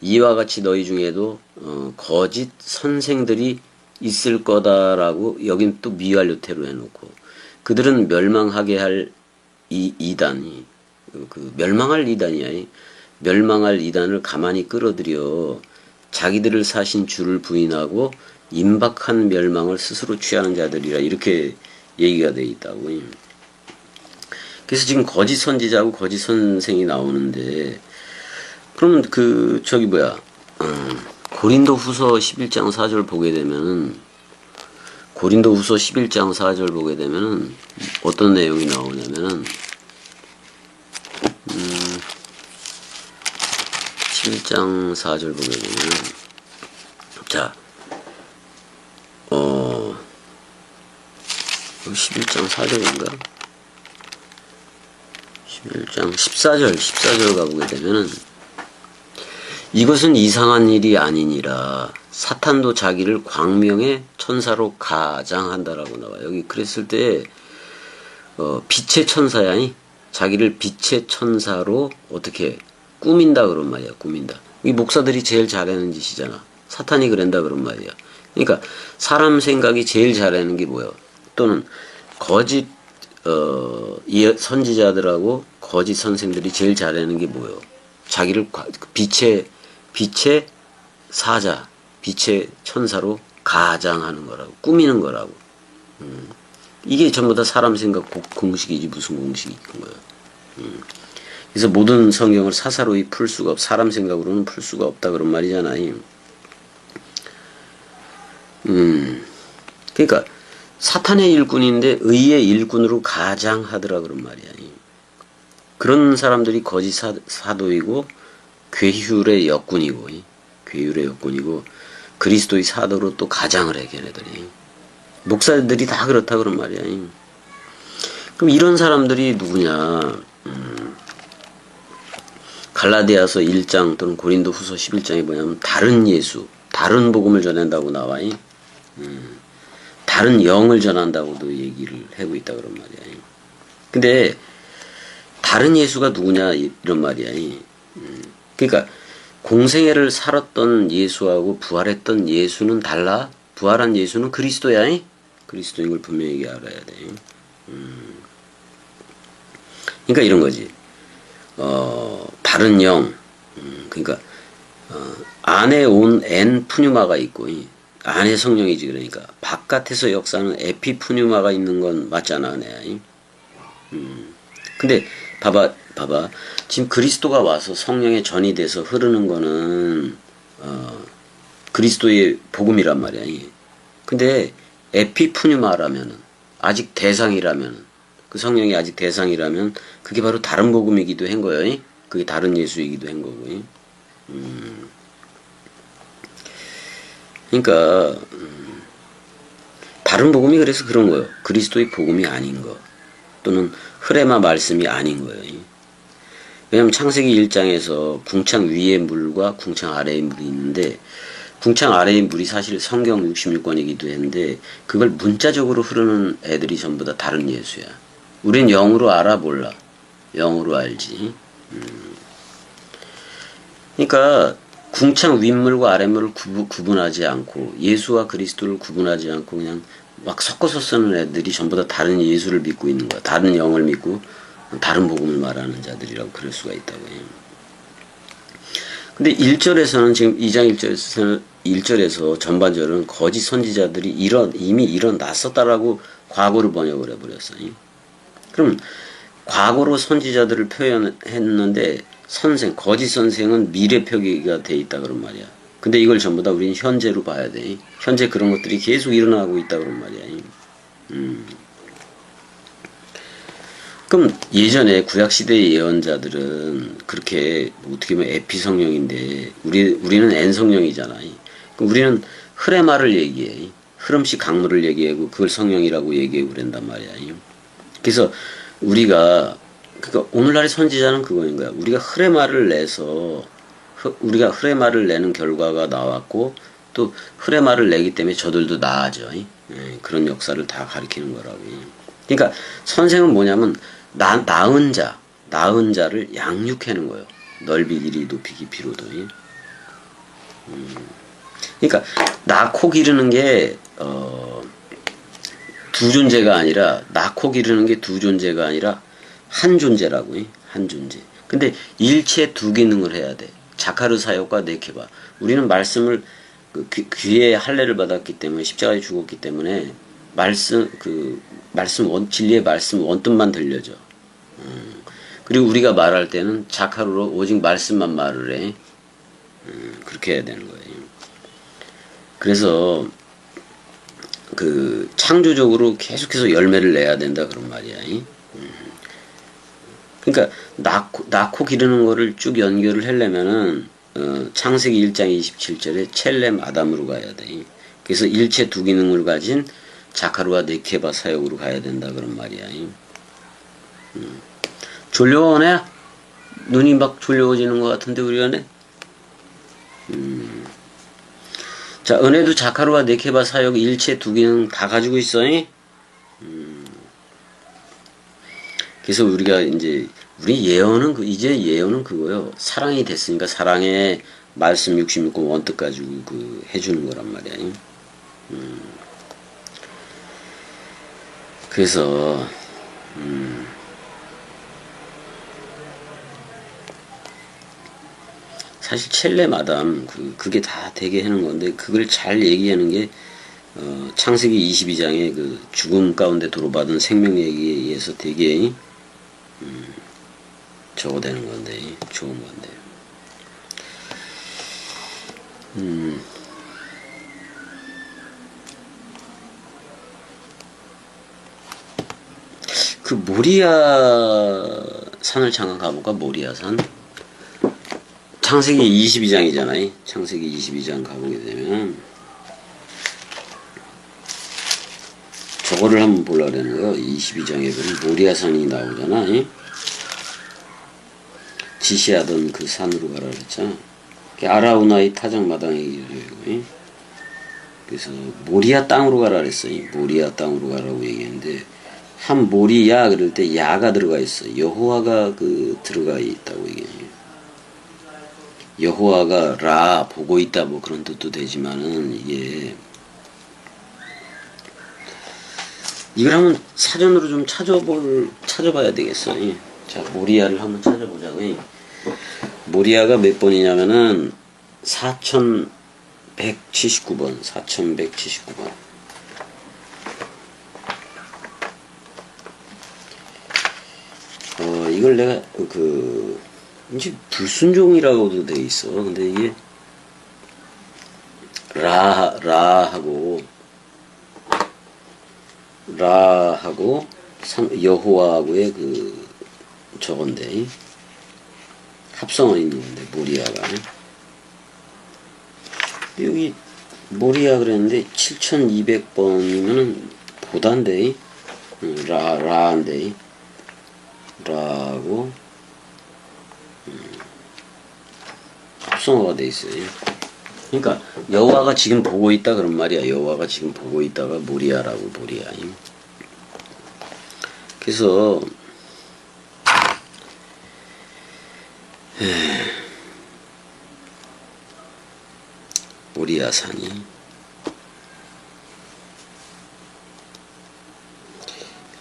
이와 같이 너희 중에도 거짓 선생들이 있을 거다라고 여긴 또 미완 요태로 해놓고 그들은 멸망하게 할 이단이 멸망할 이단이야. 멸망할 이단을 가만히 끌어들여 자기들을 사신 주를 부인하고 임박한 멸망을 스스로 취하는 자들이라 이렇게 얘기가 돼 있다고. 그래서 지금 거짓 선지자하고 거짓 선생이 나오는데, 그러면 고린도 후서 11장 4절 보게 되면은, 고린도 후서 11장 4절 보게 되면은, 어떤 내용이 나오냐면은, 11장 4절 보게 되면은, 자, 11장 4절인가? 11장 14절 가보게 되면은, 이것은 이상한 일이 아니니라 사탄도 자기를 광명의 천사로 가장한다라고 나와요. 여기 그랬을 때 빛의 천사야. 자기를 빛의 천사로 어떻게 꾸민다 그런 말이야. 꾸민다. 이 목사들이 제일 잘하는 짓이잖아. 사탄이 그런다 그런 말이야. 그러니까 사람 생각이 제일 잘하는 게 뭐야? 또는 거짓 선지자들하고 거짓 선생들이 제일 잘하는 게 뭐예요? 자기를 빛의 사자, 빛의 천사로 가장하는 거라고, 꾸미는 거라고. 이게 전부 다 사람 생각 공식이지 무슨 공식이 있는 거야. 그래서 모든 성경을 사사로이 풀 수가 사람 생각으로는 풀 수가 없다 그런 말이잖아요. 그러니까 사탄의 일꾼인데 의의 일꾼으로 가장하더라 그런 말이야. 그런 사람들이 거짓 사도이고 괴휼의 역군이고 그리스도의 사도로 또 가장을 해 걔네들이. 목사들이 다 그렇다 그런 말이야. 그럼 이런 사람들이 누구냐? 갈라디아서 1장 또는 고린도 후서 11장에 뭐냐면 다른 예수, 다른 복음을 전한다고 나와. 다른 영을 전한다고도 얘기를 하고 있다 그런 말이야. 근데 다른 예수가 누구냐 이런 말이야. 그러니까 공생애를 살았던 예수하고 부활했던 예수는 달라. 부활한 예수는 그리스도야. 그리스도인 걸 분명히 알아야 돼. 그러니까 이런 거지. 다른 영. 그러니까 안에 온 엔 푸뉴마가 있고 안에 성령이지. 그러니까 바깥에서 역사는 에피 푸뉴마가 있는 건 맞잖아. 근데 봐봐. 지금 그리스도가 와서 성령의 전이 돼서 흐르는 거는 그리스도의 복음이란 말이야. 근데 에피푸뉴마라면은 아직 대상이라면 그 성령이 아직 대상이라면 그게 바로 다른 복음이기도 한 거예요. 그게 다른 예수이기도 한 거고. 그러니까 다른 복음이 그래서 그런 거예요. 그리스도의 복음이 아닌 거 또는 흐레마 말씀이 아닌 거예요. 왜냐면 창세기 1장에서 궁창 위의 물과 궁창 아래의 물이 있는데 궁창 아래의 물이 사실 성경 66권이기도 했는데 그걸 문자적으로 흐르는 애들이 전부 다 다른 예수야. 우린 영으로 알아 몰라. 영으로 알지. 그러니까 궁창 윗물과 아랫물을 구분하지 않고 예수와 그리스도를 구분하지 않고 그냥 막 섞어서 쓰는 애들이 전부 다 다른 예수를 믿고 있는 거야. 다른 영을 믿고 다른 복음을 말하는 자들이라고 그럴 수가 있다고 해요. 근데 1절에서는 지금 2장 1절에서 전반절은 거짓 선지자들이 이미 일어났었다라고 과거를 번역을 해버렸어요. 그럼 과거로 선지자들을 표현했는데 거짓 선생은 미래 표기가 돼 있다 그런 말이야. 근데 이걸 전부 다 우리는 현재로 봐야 돼. 현재 그런 것들이 계속 일어나고 있다 그런 말이야. 그럼 예전에 구약시대의 예언자들은 그렇게 어떻게 보면 에피 성령인데 우리는 엔 성령이잖아. 그럼 우리는 흐레마를 얘기해. 흐름식 강물을 얘기하고 그걸 성령이라고 얘기하고 그런단 말이야. 그래서 우리가 그러니까 오늘날의 선지자는 그거인 거야. 우리가 흐레마를 내는 결과가 나왔고 또 흐레마를 내기 때문에 저들도 나아져. 그런 역사를 다 가리키는 거라고. 그러니까 선생은 뭐냐면 낳은 자를 양육하는 거예요. 넓이 길이 높이 깊이로도. 그러니까 낳고 기르는 게 두 존재가 아니라 낳고 기르는 게 두 존재가 아니라 한 존재라고. 한 존재. 근데 일체 두 기능을 해야 돼. 자카르 사역과 네케바. 우리는 말씀을 귀에 할례를 받았기 때문에 십자가에 죽었기 때문에 진리의 말씀 원뜻만 들려져. 그리고 우리가 말할 때는 자카루로 오직 말씀만 말을 해. 그렇게 해야 되는 거예요. 그래서 그 창조적으로 계속해서 열매를 내야 된다 그런 말이야. 그러니까 낳고 기르는 거를 쭉 연결을 하려면은 창세기 1장 27절에 첼렘 아담으로 가야 돼. 그래서 일체 두 기능을 가진 자카루와 네케바 사역으로 가야 된다 그런 말이야. 졸려오네? 눈이 막 졸려오지는 것 같은데 우리 안에? 자, 은혜도 자카루와 네케바 사역 일체 두 기능 다 가지고 있어. 그래서 우리가 이제 우리 예언은 이제 예언은 그거요. 사랑이 됐으니까 사랑의 말씀 66권 원뜻 가지고 그 해주는 거란 말이야. 그래서 사실 첼레마담 그게 다 되게 하는 건데 그걸 잘 얘기하는 게 창세기 22장의 그 죽음 가운데 도로받은 생명 얘기에 의해서 되게 저거 되는 건데 좋은 건데. 그 모리아 산을 잠깐 가볼까? 모리아 산. 창세기 22장이잖아요. 창세기 22장 가보게 되면 저거를 한번 보려고 하는 거예요. 22장에 보면 모리아산이 나오잖아. 지시하던 그 산으로 가라 그랬잖아. 아라우나의 타작마당에 이르고 그래서 모리아 땅으로 가라 그랬어요. 모리아 땅으로 가라고 얘기했는데 한 모리야 그럴 때 야가 들어가 있어. 여호와가 그 들어가 있다고 얘기해요. 여호와가 라 보고 있다 뭐 그런 뜻도 되지만은 이걸 한번 사전으로 좀 찾아봐야 되겠어. 자, 모리아를 한번 찾아보자고. 모리아가 몇 번이냐면은 4179번. 이걸 내가 이제 불순종이라고도 돼 있어. 근데 이게 라하고 여호와하고의 그 저건데 합성어 있는 건데 모리아가 여기 모리아 그랬는데 7200번이면은 보단데 라인데 라고 합성어가 돼 있어요. 그러니까 여호와가 지금 보고 있다 그런 말이야. 여호와가 지금 보고 있다가 모리아라고 모리아. 그래서 모리아산이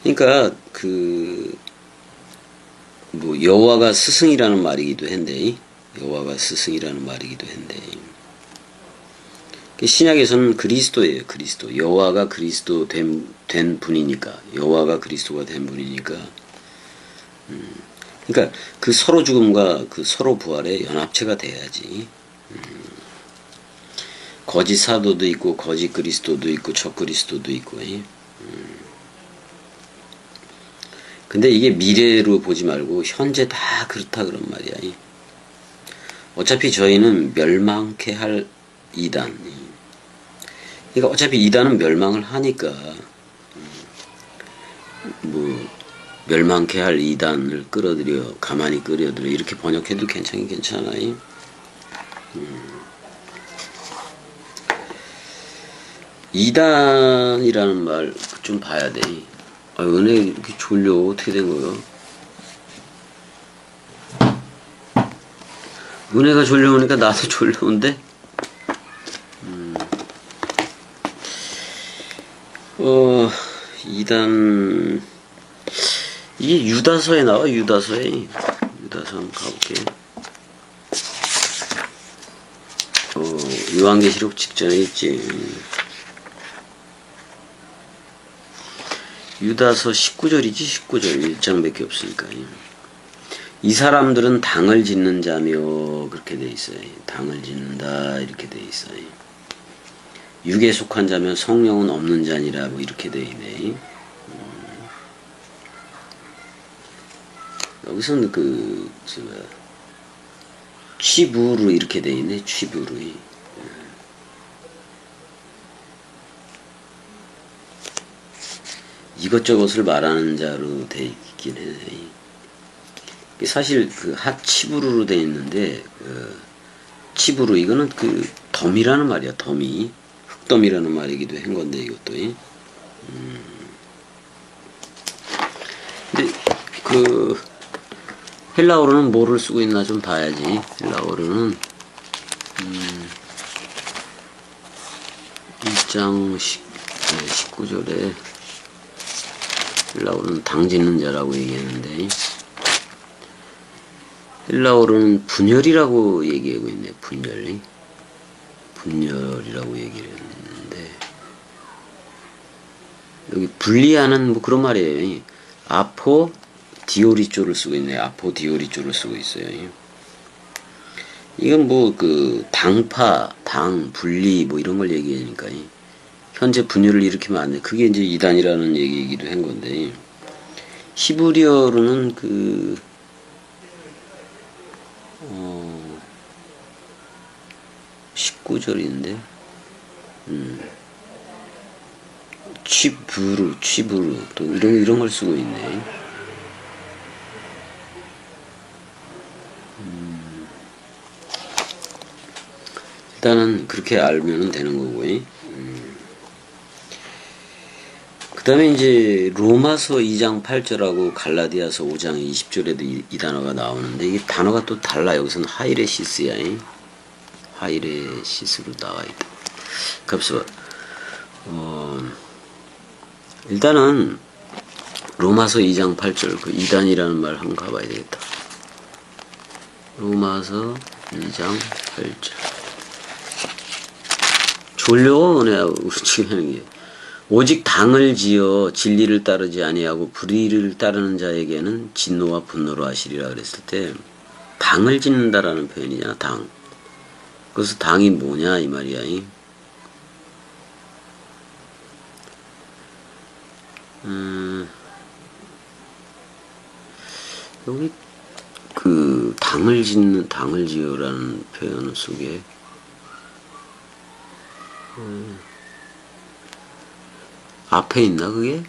그러니까 뭐 여호와가 스승이라는 말이기도 한데 여호와가 스승이라는 말이기도 한데 신약에서는 그리스도예요. 그리스도. 여호와가 그리스도 된 분이니까. 여호와가 그리스도가 된 분이니까. 그러니까 그 서로 죽음과 그 서로 부활의 연합체가 돼야지. 거짓 사도도 있고 거짓 그리스도도 있고 적 그리스도도 있고. 근데 이게 미래로 보지 말고 현재 다 그렇다 그런 말이야. 어차피 저희는 멸망케 할 이단. 그러니까 어차피 이단은 멸망을 하니까 뭐 멸망케 할 이단을 가만히 끌어들여 이렇게 번역해도 괜찮긴 괜찮아요. 이단이라는 말 좀 봐야 돼. 은혜 이렇게 졸려. 어떻게 된 거예요? 은혜가 졸려오니까 나도 졸려온데? 이단 이게 유다서에 나와. 유다서 한번 가볼게. 요한계시록 직전에 있지. 유다서 19절이지 19절 1장밖에 없으니까. 이 사람들은 당을 짓는 자며 그렇게 돼 있어요. 당을 짓는다 이렇게 돼 있어요. 육에 속한 자며 성령은 없는 자니라 뭐 이렇게 돼 있네. 여기서는 취부로 이렇게 돼 있네. 취부로. 이것저것을 말하는 자로 돼 있긴 해. 사실 핫치부르로 돼 있는데 치부르 이거는 덤이라는 말이야. 덤이 흙덤이라는 말이기도 한 건데 이것도. 근데 헬라어로는 뭐를 쓰고 있나 좀 봐야지. 헬라어로는 1장 19절에 헬라어로는 당 짓는 자라고 얘기하는데 헬라어로는 분열이라고 얘기하고 있네. 분열이라고 얘기를 했는데 여기 분리하는 뭐 그런 말이에요. 아포 디오리조를 쓰고 있네. 아포 디오리조를 쓰고 있어요. 이건 뭐 당파, 당, 분리 뭐 이런 걸 얘기하니까 현재 분열을 일으키면 안 돼. 그게 이제 이단이라는 얘기이기도 한 건데 히브리어로는 19절인데 취부르 또 이런 걸 쓰고 있네. 일단은 그렇게 알면 되는 거고요. 그 다음에 이제 로마서 2장 8절하고 갈라디아서 5장 20절에도 이 단어가 나오는데 이게 단어가 또 달라. 여기서는 하이레시스야. 하이레시스로 나와 있다. 그래서 일단은 로마서 2장 8절 이단이라는 말 한번 가봐야 되겠다. 로마서 2장 8절. 졸려 내가 지금 하는 게. 오직 당을 지어 진리를 따르지 아니하고 불의를 따르는 자에게는 진노와 분노로 하시리라 그랬을 때 당을 짓는다라는 표현이냐. 당. 그래서 당이 뭐냐 이 말이야. 여기 당을 지어라는 표현 속에 앞에 있나 그게?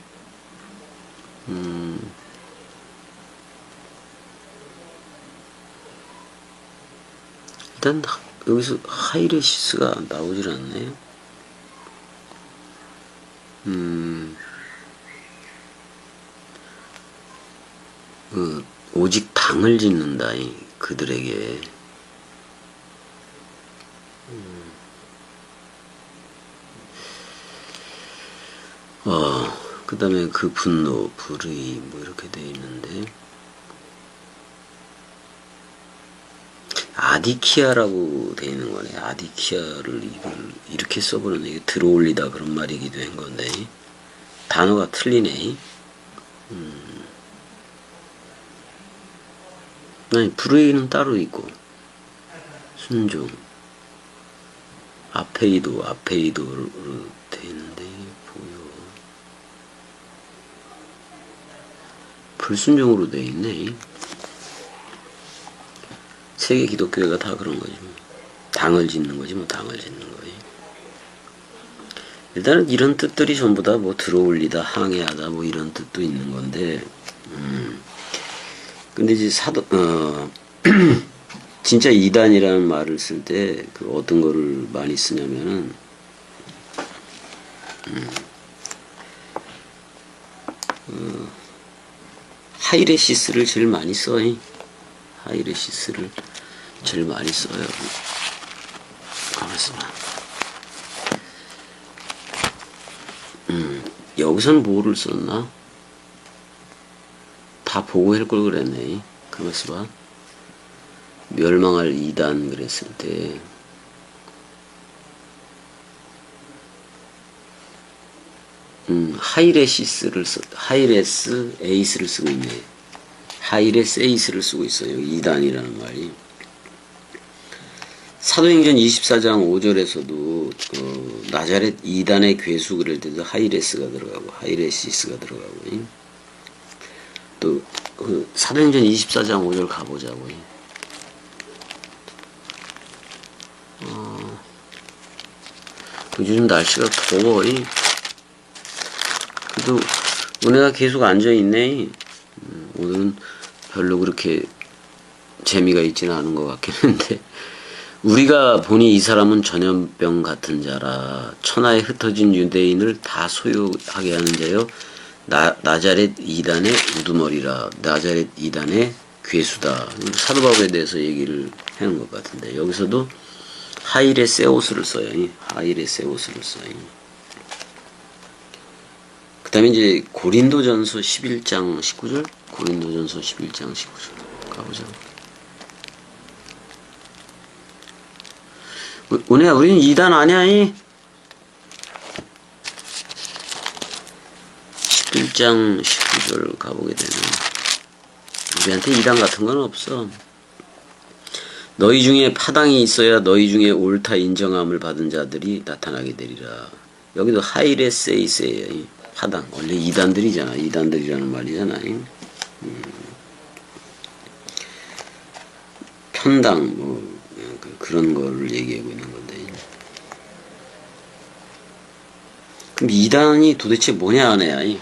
일단 여기서 하이레시스가 나오질 않네요. 오직 당을 짓는다 그들에게. 그 다음에 분노, 불의 뭐 이렇게 돼 있는데 아디키아라고 돼 있는 거네. 아디키아를 이렇게 써보는 이게 들어올리다 그런 말이기도 한 건데 단어가 틀리네. 아니 불의는 따로 있고 순종 아페이도로 돼 있는데 불순종으로 돼 있네. 세계 기독교회가 다 그런 거지. 당을 짓는 거지 당을 짓는 거지. 일단은 이런 뜻들이 전부 다 뭐 들어올리다, 항해하다 뭐 이런 뜻도 있는 건데 근데 이제 진짜 이단이라는 말을 쓸 때 어떤 거를 많이 쓰냐면은 하이레시스를 제일 많이 써. 하이레시스를 제일 많이 써요. 가만있어 봐. 여기서는 뭐를 썼나? 다 보고 할 걸 그랬네. 가만있어 봐. 멸망할 이단 그랬을 때 하이레스 에이스를 쓰고 있네. 하이레스 에이스를 쓰고 있어요. 이단이라는 말이. 사도행전 24장 5절에서도 나자렛 이단의 괴수 그럴 때도 하이레스가 들어가고 하이레시스가 들어가고. 또 사도행전 24장 5절 가보자고. 요즘 날씨가 더워. 그래도 은혜가 계속 앉아있네. 오늘은 별로 그렇게 재미가 있지는 않은 것 같긴 한데, 우리가 보니 이 사람은 전염병 같은 자라 천하에 흩어진 유대인을 다 소유하게 하는 자요 나자렛 이단의 우두머리라. 나자렛 이단의 괴수다. 사도 바울에 대해서 얘기를 하는 것 같은데, 여기서도 하이레세오스를 써요. 하이레세오스를 써요. 그 다음에 이제 고린도전서 11장 19절, 고린도전서 11장 19절 가보자. 은혜야, 우리는 이단 아니야? 11장 19절 가보게 되면 우리한테 이단 같은 건 없어. 너희 중에 파당이 있어야 너희 중에 옳다 인정함을 받은 자들이 나타나게 되리라. 여기도 하이레세이세예요. 파당. 원래 이단들이잖아. 이단들이라는 말이잖아. 편당 뭐 그런 거를 얘기하고 있는 건데. 그럼 이단이 도대체 뭐냐 하네야.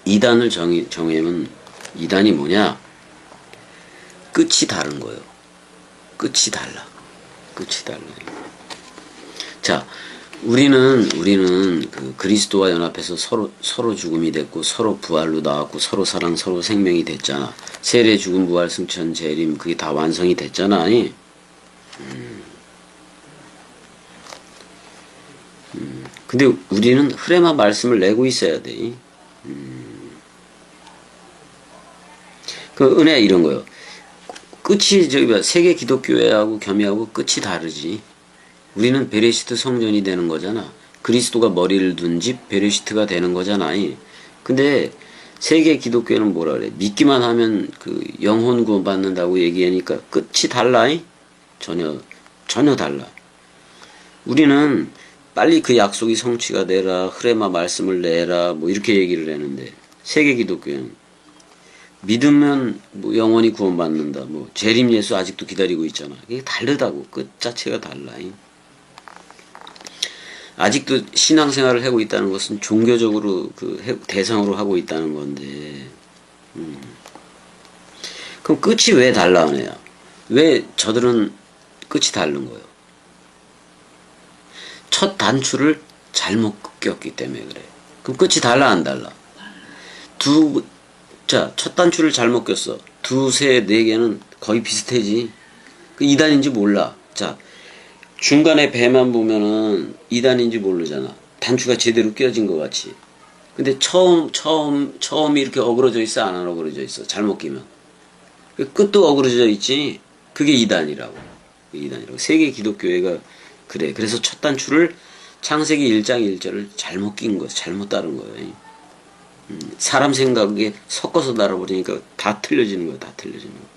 이단을 정하면 이단이 뭐냐? 끝이 다른 거예요. 끝이 달라. 끝이 달라. 자, 우리는 그 그리스도와 연합해서 서로 죽음이 됐고, 서로 부활로 나왔고, 서로 사랑, 서로 생명이 됐잖아. 세례, 죽음, 부활, 승천, 재림, 그게 다 완성이 됐잖아. 근데 우리는 흐레마 말씀을 내고 있어야 돼. 그 은혜 이런 거요. 끝이 세계 기독교회하고 겸이하고 끝이 다르지. 우리는 베레시트 성전이 되는 거잖아. 그리스도가 머리를 둔 집 베레시트가 되는 거잖아. 근데 세계 기독교회는 뭐라 그래? 믿기만 하면 그 영혼 구원 받는다고 얘기하니까 끝이 달라. 전혀 달라. 우리는 빨리 그 약속이 성취가 되라, 흐레마 말씀을 내라, 뭐 이렇게 얘기를 했는데, 세계 기독교회는 믿으면 뭐 영원히 구원받는다. 뭐 재림 예수 아직도 기다리고 있잖아. 이게 다르다고. 끝 자체가 달라. 아직도 신앙생활을 하고 있다는 것은 종교적으로 그 대상으로 하고 있다는 건데. 그럼 끝이 왜 달라 하네요? 왜 저들은 끝이 다른 거예요? 첫 단추를 잘못 꼈기 때문에 그래. 그럼 끝이 달라 안 달라? 첫 단추를 잘못 꼈어. 두세 네 개는 거의 비슷해지. 그 2단인지 몰라. 자, 중간에 배만 보면은 2단인지 모르잖아. 단추가 제대로 껴진 것 같이. 근데 처음이 이렇게 어그러져 있어? 안 어그러져 있어? 잘못 끼면. 그 끝도 어그러져 있지? 그게 2단이라고. 2단이라고. 세계 기독교회가 그래. 그래서 첫 단추를 창세기 1장 1절을 잘못 낀 거, 잘못 따른 거예요. 사람 생각에 섞어서 달아버리니까 다 틀려지는 거야. 다 틀려지는 거야.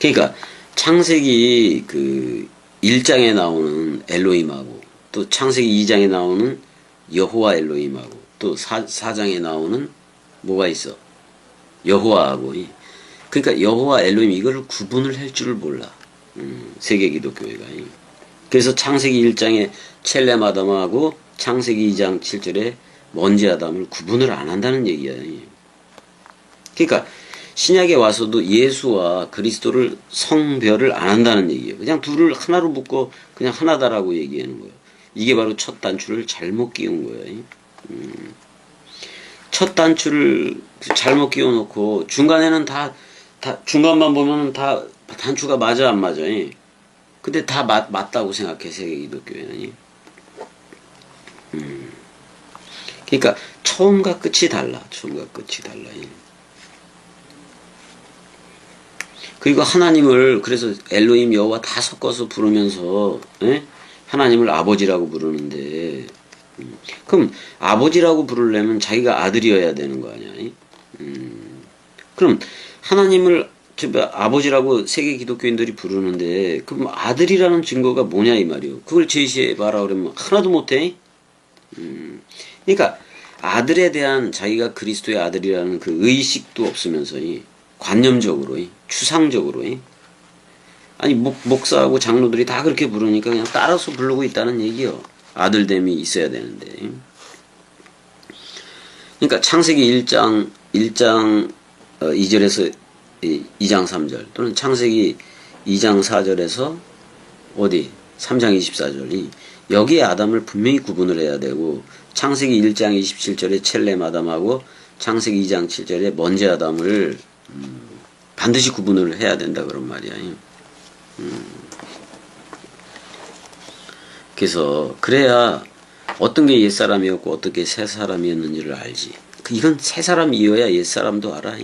그러니까 창세기 그 1장에 나오는 엘로힘하고 또 창세기 2장에 나오는 여호와 엘로힘하고 또 4장에 나오는 뭐가 있어? 여호와하고. 그러니까 여호와 엘로힘 이거를 구분을 할 줄을 몰라. 세계 기독교회가. 그래서 창세기 1장에 첼렘 아담하고 창세기 2장 7절에 먼지 아담을 구분을 안 한다는 얘기야. 그러니까 신약에 와서도 예수와 그리스도를 성별을 안 한다는 얘기예요. 그냥 둘을 하나로 묶고 그냥 하나다라고 얘기하는 거예요. 이게 바로 첫 단추를 잘못 끼운 거예요. 첫 단추를 잘못 끼워놓고 중간에는 다 중간만 보면 다 단추가 맞아 안 맞아. 근데 다 맞다고 생각해 세계 기독교회는. 그러니까 처음과 끝이 달라. 처음과 끝이 달라. 그리고 하나님을 그래서 엘로힘 여호와 다 섞어서 부르면서 하나님을 아버지라고 부르는데, 그럼 아버지라고 부르려면 자기가 아들이어야 되는 거 아니야? 그럼 하나님을 아버지라고 세계 기독교인들이 부르는데, 그럼 아들이라는 증거가 뭐냐 이 말이요. 그걸 제시해봐라 그러면 하나도 못해. 그러니까 아들에 대한 자기가 그리스도의 아들이라는 그 의식도 없으면서 관념적으로 추상적으로 아니 목사하고 장로들이 다 그렇게 부르니까 그냥 따라서 부르고 있다는 얘기요. 아들됨이 있어야 되는데. 그러니까 창세기 1장 2절에서 2장 3절 또는 창세기 2장 4절에서 어디 3장 24절이 여기에 아담을 분명히 구분을 해야 되고, 창세기 1장 27절에 첼렘 아담하고 창세기 2장 7절에 먼지 아담을 반드시 구분을 해야 된다 그런 말이야. 그래서 그래야 어떤 게 옛사람이었고 어떤 게 새사람이었는지를 알지. 이건 새사람이어야 옛사람도 알아.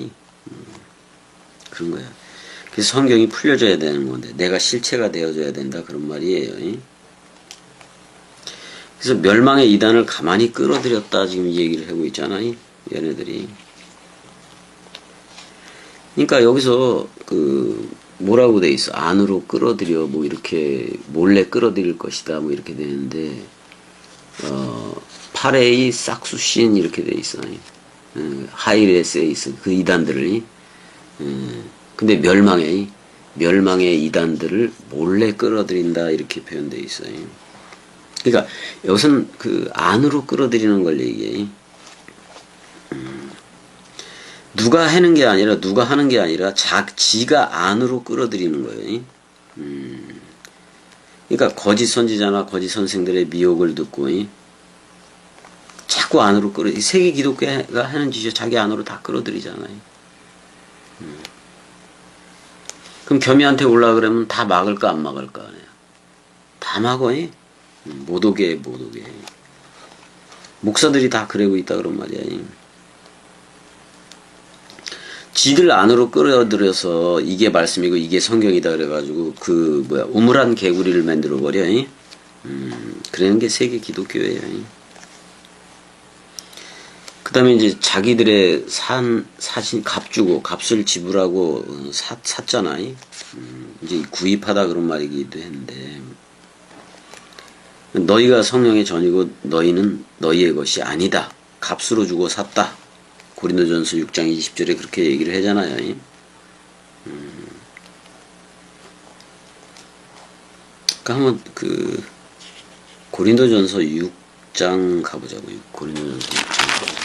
그런 거야. 그래서 성경이 풀려져야 되는 건데 내가 실체가 되어져야 된다 그런 말이에요. 그래서 멸망의 이단을 가만히 끌어들였다 지금 이 얘기를 하고 있잖아요. 얘네들이. 그러니까 여기서 뭐라고 돼 있어? 안으로 끌어들여 뭐 이렇게 몰래 끌어들일 것이다 뭐 이렇게 되는데 파레이 싹수신 이렇게 돼 있어. 하이레스에 있어 그 이단들을. 근데 멸망의 이단들을 몰래 끌어들인다 이렇게 표현돼 있어요. 그러니까 여기서는 그 안으로 끌어들이는 걸 얘기해. 누가 하는 게 아니라 지가 안으로 끌어들이는 거예요. 그러니까 거짓 선지자나 거짓 선생들의 미혹을 듣고 자꾸 안으로 세계 기독교가 하는 짓이 자기 안으로 다 끌어들이잖아요. 그럼 겸이한테 올라 그러면 다 막을까 안 막을까? 다 막어. 못 오게. 목사들이 다 그러고 있다 그런 말이야. 지들 안으로 끌어들여서 이게 말씀이고 이게 성경이다 그래가지고 우물한 개구리를 만들어 버려. 그러는 게 세계 기독교예요. 그 다음에 이제 자기들의 사신 값을 지불하고 샀잖아. 이제 구입하다 그런 말이기도 했는데, 너희가 성령의 전이고 너희는 너희의 것이 아니다. 값으로 주고 샀다. 고린도전서 6장 20절에 그렇게 얘기를 하잖아요. 그러니까 한번 고린도전서 6장 가보자고요. 고린도전서 6장.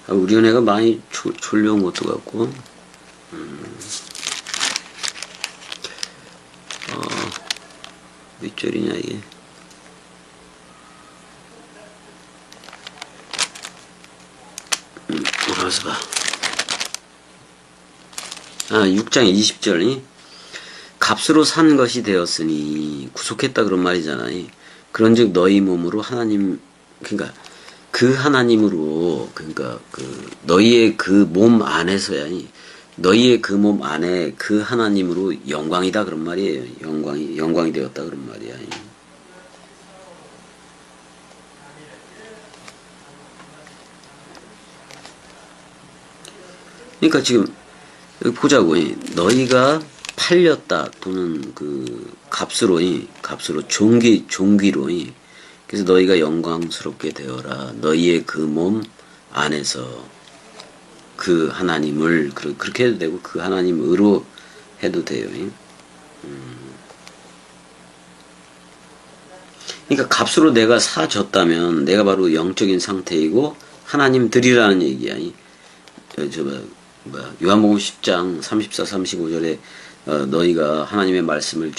우리 은혜가 많이 졸려온 것도 같고, 몇 절이냐 이게. 알아서 봐. 6장 20절이 값으로 산 것이 되었으니 구속했다 그런 말이잖아요. 그런즉 너희 몸으로 그러니까 그 하나님으로, 그러니까 너희의 그 몸 안에서야, 너희의 그 몸 안에 그 하나님으로 영광이다 그런 말이에요. 영광이 되었다 그런 말이야. 그러니까 지금 여기 보자고. 너희가 팔렸다 또는 값으로 종기로. 그래서 너희가 영광스럽게 되어라. 너희의 그 몸 안에서 그 하나님을 그렇게 해도 되고 그 하나님으로 해도 돼요. 그러니까 값으로 내가 사졌다면 내가 바로 영적인 상태이고 하나님들이라는 얘기야. 요한복음 10장 34, 35절에 너희가 하나님의 말씀을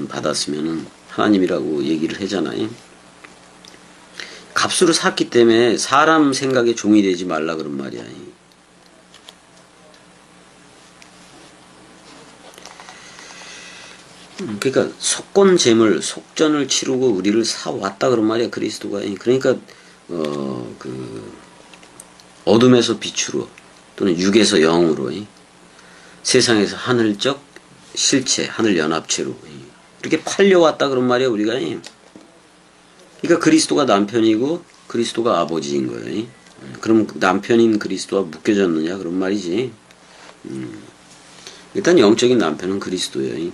받았으면 하나님이라고 얘기를 하잖아요. 값으로 샀기 때문에 사람 생각에 종이 되지 말라 그런 말이야. 그러니까 속전을 치르고 우리를 사왔다 그런 말이야 그리스도가. 그러니까 어둠에서 빛으로 또는 육에서 영으로 세상에서 하늘적 실체, 하늘 연합체로 이렇게 팔려왔다 그런 말이야 우리가. 그러니까 그리스도가 남편이고 그리스도가 아버지인 거예요. 그럼 남편인 그리스도와 묶여졌느냐 그런 말이지. 일단 영적인 남편은 그리스도예요.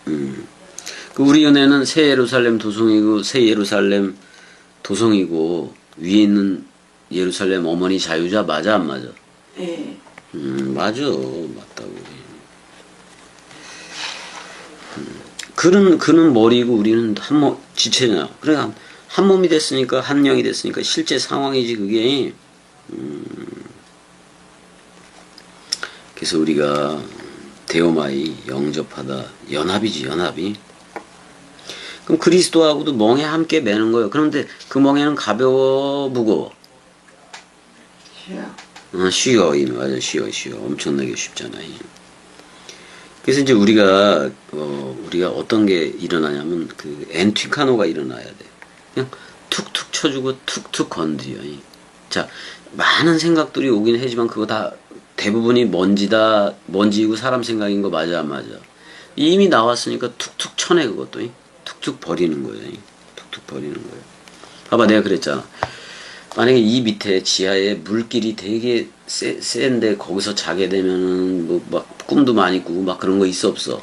그 우리 은혜는 새 예루살렘 도성이고 새 예루살렘 도성이고 위에 있는 예루살렘 어머니 자유자 맞아 안 맞아? 예. 맞아. 맞다고. 그는 머리고 우리는 지체냐. 그러니까 한 몸이 됐으니까 한 영이 됐으니까 실제 상황이지 그게. 그래서 우리가 데오마이 영접하다 연합이지 연합이. 그럼 그리스도하고도 멍에 함께 매는 거예요. 그런데 그 멍에는 가벼워 무거워? 쉬워. 맞아 쉬워. 엄청나게 쉽잖아요. 그래서 이제 우리가 어떤 게 일어나냐면 그 엔티카노가 일어나야 돼. 그냥 툭툭 쳐주고 툭툭 건드려. 자, 많은 생각들이 오긴 하지만 그거 다 대부분이 먼지이고 사람 생각인 거 맞아 안 맞아? 이미 나왔으니까 툭툭 쳐내 그것도. 툭툭 버리는 거예요. 툭툭 버리는 거예요. 봐봐 내가 그랬잖아. 만약에 이 밑에 지하에 물길이 되게 센데 거기서 자게 되면은 뭐 막 꿈도 많이 꾸고 막 그런 거 있어 없어?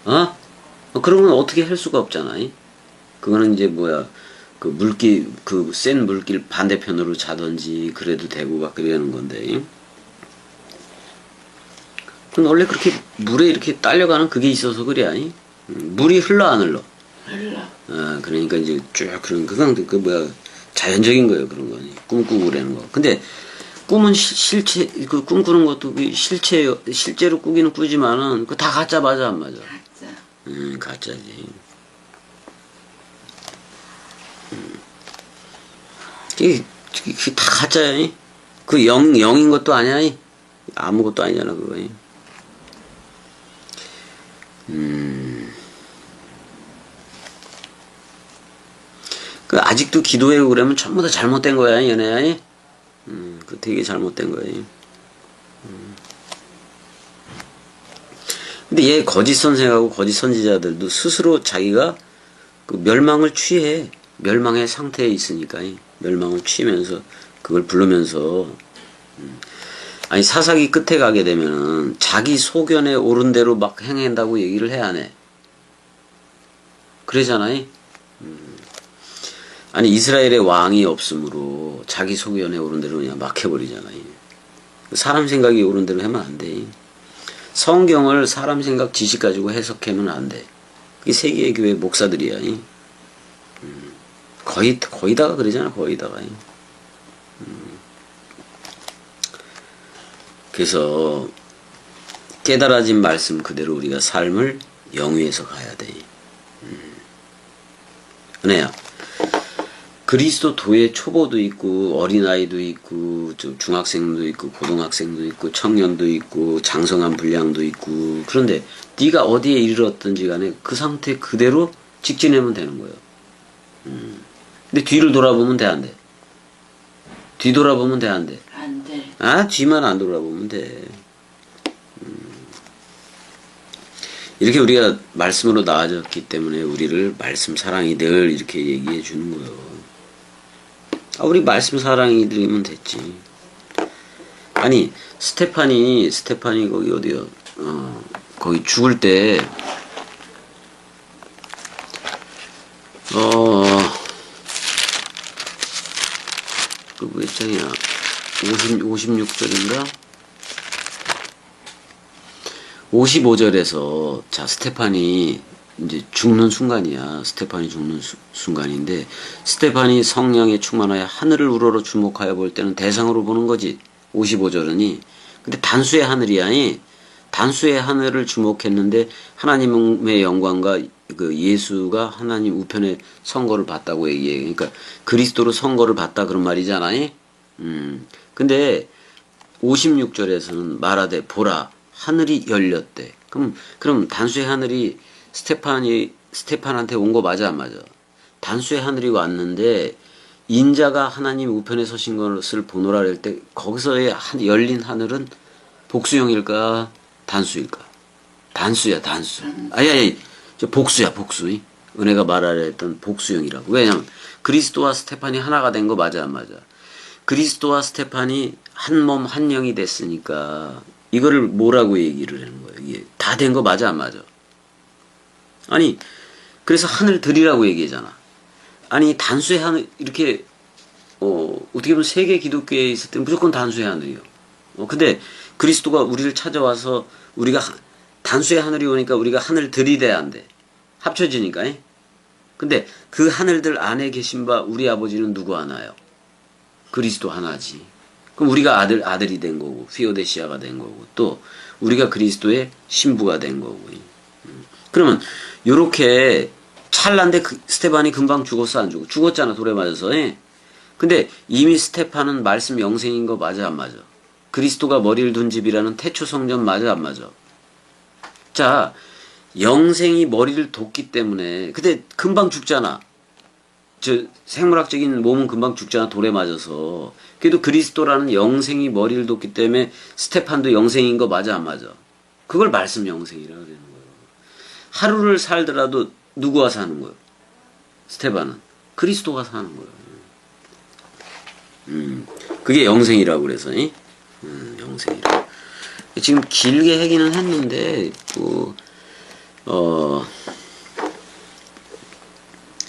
그런 건 어떻게 할 수가 없잖아. 그거는 이제 그 물길 그 센 물길 반대편으로 자든지 그래도 되고 막 그러는 건데. 그건 원래 그렇게 물에 이렇게 딸려가는 그게 있어서 그래. 물이 흘러 안 흘러? 흘러. 그러니까 이제 쭉 그건 자연적인 거예요 그런 거는. 꿈꾸고 그러는 거. 근데 꿈은 실체 그 꿈꾸는 것도 실제로 꾸기는 꾸지만은 그 다 가짜 맞아 안 맞아? 가짜. 가짜지. 이게 다 가짜야. 그 영인 것도 아니야. 아무것도 아니잖아 그거. 그 아직도 기도해 그러면 전부 다 잘못된 거야 연애야. 그 되게 잘못된 거예요. 근데 얘 거짓 선생하고 거짓 선지자들도 스스로 자기가 그 멸망을 취해. 멸망의 상태에 있으니까 멸망을 취하면서 그걸 부르면서 아니 사사기 끝에 가게 되면은 자기 소견에 옳은 대로 막 행한다고 얘기를 해 안 해? 그러잖아요. 아니 이스라엘의 왕이 없으므로 자기 소견에 옳은 대로 그냥 막 해버리잖아요. 사람 생각이 옳은 대로 하면 안 돼. 성경을 사람 생각 지식 가지고 해석하면 안 돼. 그게 세계의 교회 목사들이야. 거의 다가 그러잖아. 거의 다가. 그래서 깨달아진 말씀 그대로 우리가 삶을 영위해서 가야 돼. 은혜야. 그리스도 도의 초보도 있고 어린아이도 있고 중학생도 있고 고등학생도 있고 청년도 있고 장성한 분량도 있고 그런데 네가 어디에 이르렀든지 간에 그 상태 그대로 직진하면 되는 거예요. 근데 뒤를 돌아보면 돼 안 돼? 뒤돌아보면 돼 안 돼? 안 돼. 뒤만 안 돌아보면 돼. 이렇게 우리가 말씀으로 나아졌기 때문에 우리를 말씀 사랑이 늘 이렇게 얘기해 주는 거예요. 우리 말씀 사랑이들이면 됐지. 아니 스테파니 거기 어디요? 거기 죽을 때 그 몇 장이야? 56절인가? 55절에서 자 스테파니 이제 죽는 순간이야. 스테파니 죽는 순간인데 스테파니 성령에 충만하여 하늘을 우러러 주목하여 볼 때는 대상으로 보는 거지. 55절은이. 근데 단수의 하늘이야. 단수의 하늘을 주목했는데 하나님의 영광과 그 예수가 하나님 우편에 선거를 받다고 얘기해. 그러니까 그리스도로 선거를 받다 그런 말이잖아. 근데 56절에서는 말하되 보라 하늘이 열렸대. 그럼 단수의 하늘이 스테판한테 온 거 맞아 안 맞아? 단수의 하늘이 왔는데 인자가 하나님 우편에 서신 것을 보노라 할 때 거기서의 열린 하늘은 복수형일까 단수일까? 단수야 단수. 아니 저 복수야 복수. 은혜가 말하려 했던 복수형이라고. 왜냐면 그리스도와 스테판이 하나가 된 거 맞아 안 맞아? 그리스도와 스테판이 한 몸 한 영이 됐으니까 이거를 뭐라고 얘기를 하는 거예요? 이게 다 된 거 맞아 안 맞아? 아니 그래서 하늘 들이라고 얘기하잖아. 아니 단수의 하늘 이렇게 어떻게 보면 세계 기독교에 있을 때 무조건 단수의 하늘이요. 근데 그리스도가 우리를 찾아와서 우리가 단수의 하늘이 오니까 우리가 하늘 들이대야 한대. 합쳐지니까. 근데 그 하늘들 안에 계신 바 우리 아버지는 누구 하나요? 그리스도 하나지. 그럼 우리가 아들이 된 거고 피오데시아가 된 거고 또 우리가 그리스도의 신부가 된 거고. 그러면 요렇게 찰나인데 스테반이 금방 죽었어 안 죽어? 죽었잖아 돌에 맞아서. 근데 이미 스테판은 말씀 영생인 거 맞아 안 맞아? 그리스도가 머리를 둔 집이라는 태초 성전 맞아 안 맞아? 자 영생이 머리를 뒀기 때문에 근데 금방 죽잖아. 저 생물학적인 몸은 금방 죽잖아 돌에 맞아서. 그래도 그리스도라는 영생이 머리를 뒀기 때문에 스테판도 영생인 거 맞아 안 맞아? 그걸 말씀 영생이라고 그러는 거예요. 하루를 살더라도 누구와 사는 거예요? 스테반은 그리스도가 사는 거예요. 그게 영생이라고 그래서 영생이라고. 지금 길게 하기는 했는데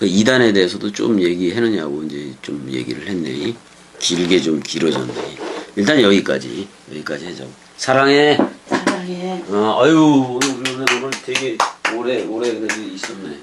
이단에 대해서도 좀 얘기했느냐고 이제 좀 얘기를 했네. 길게 좀 길어졌네. 일단 여기까지 하자고. 사랑해. 사랑해. 아유 오늘 되게 오래 그래도 있었네.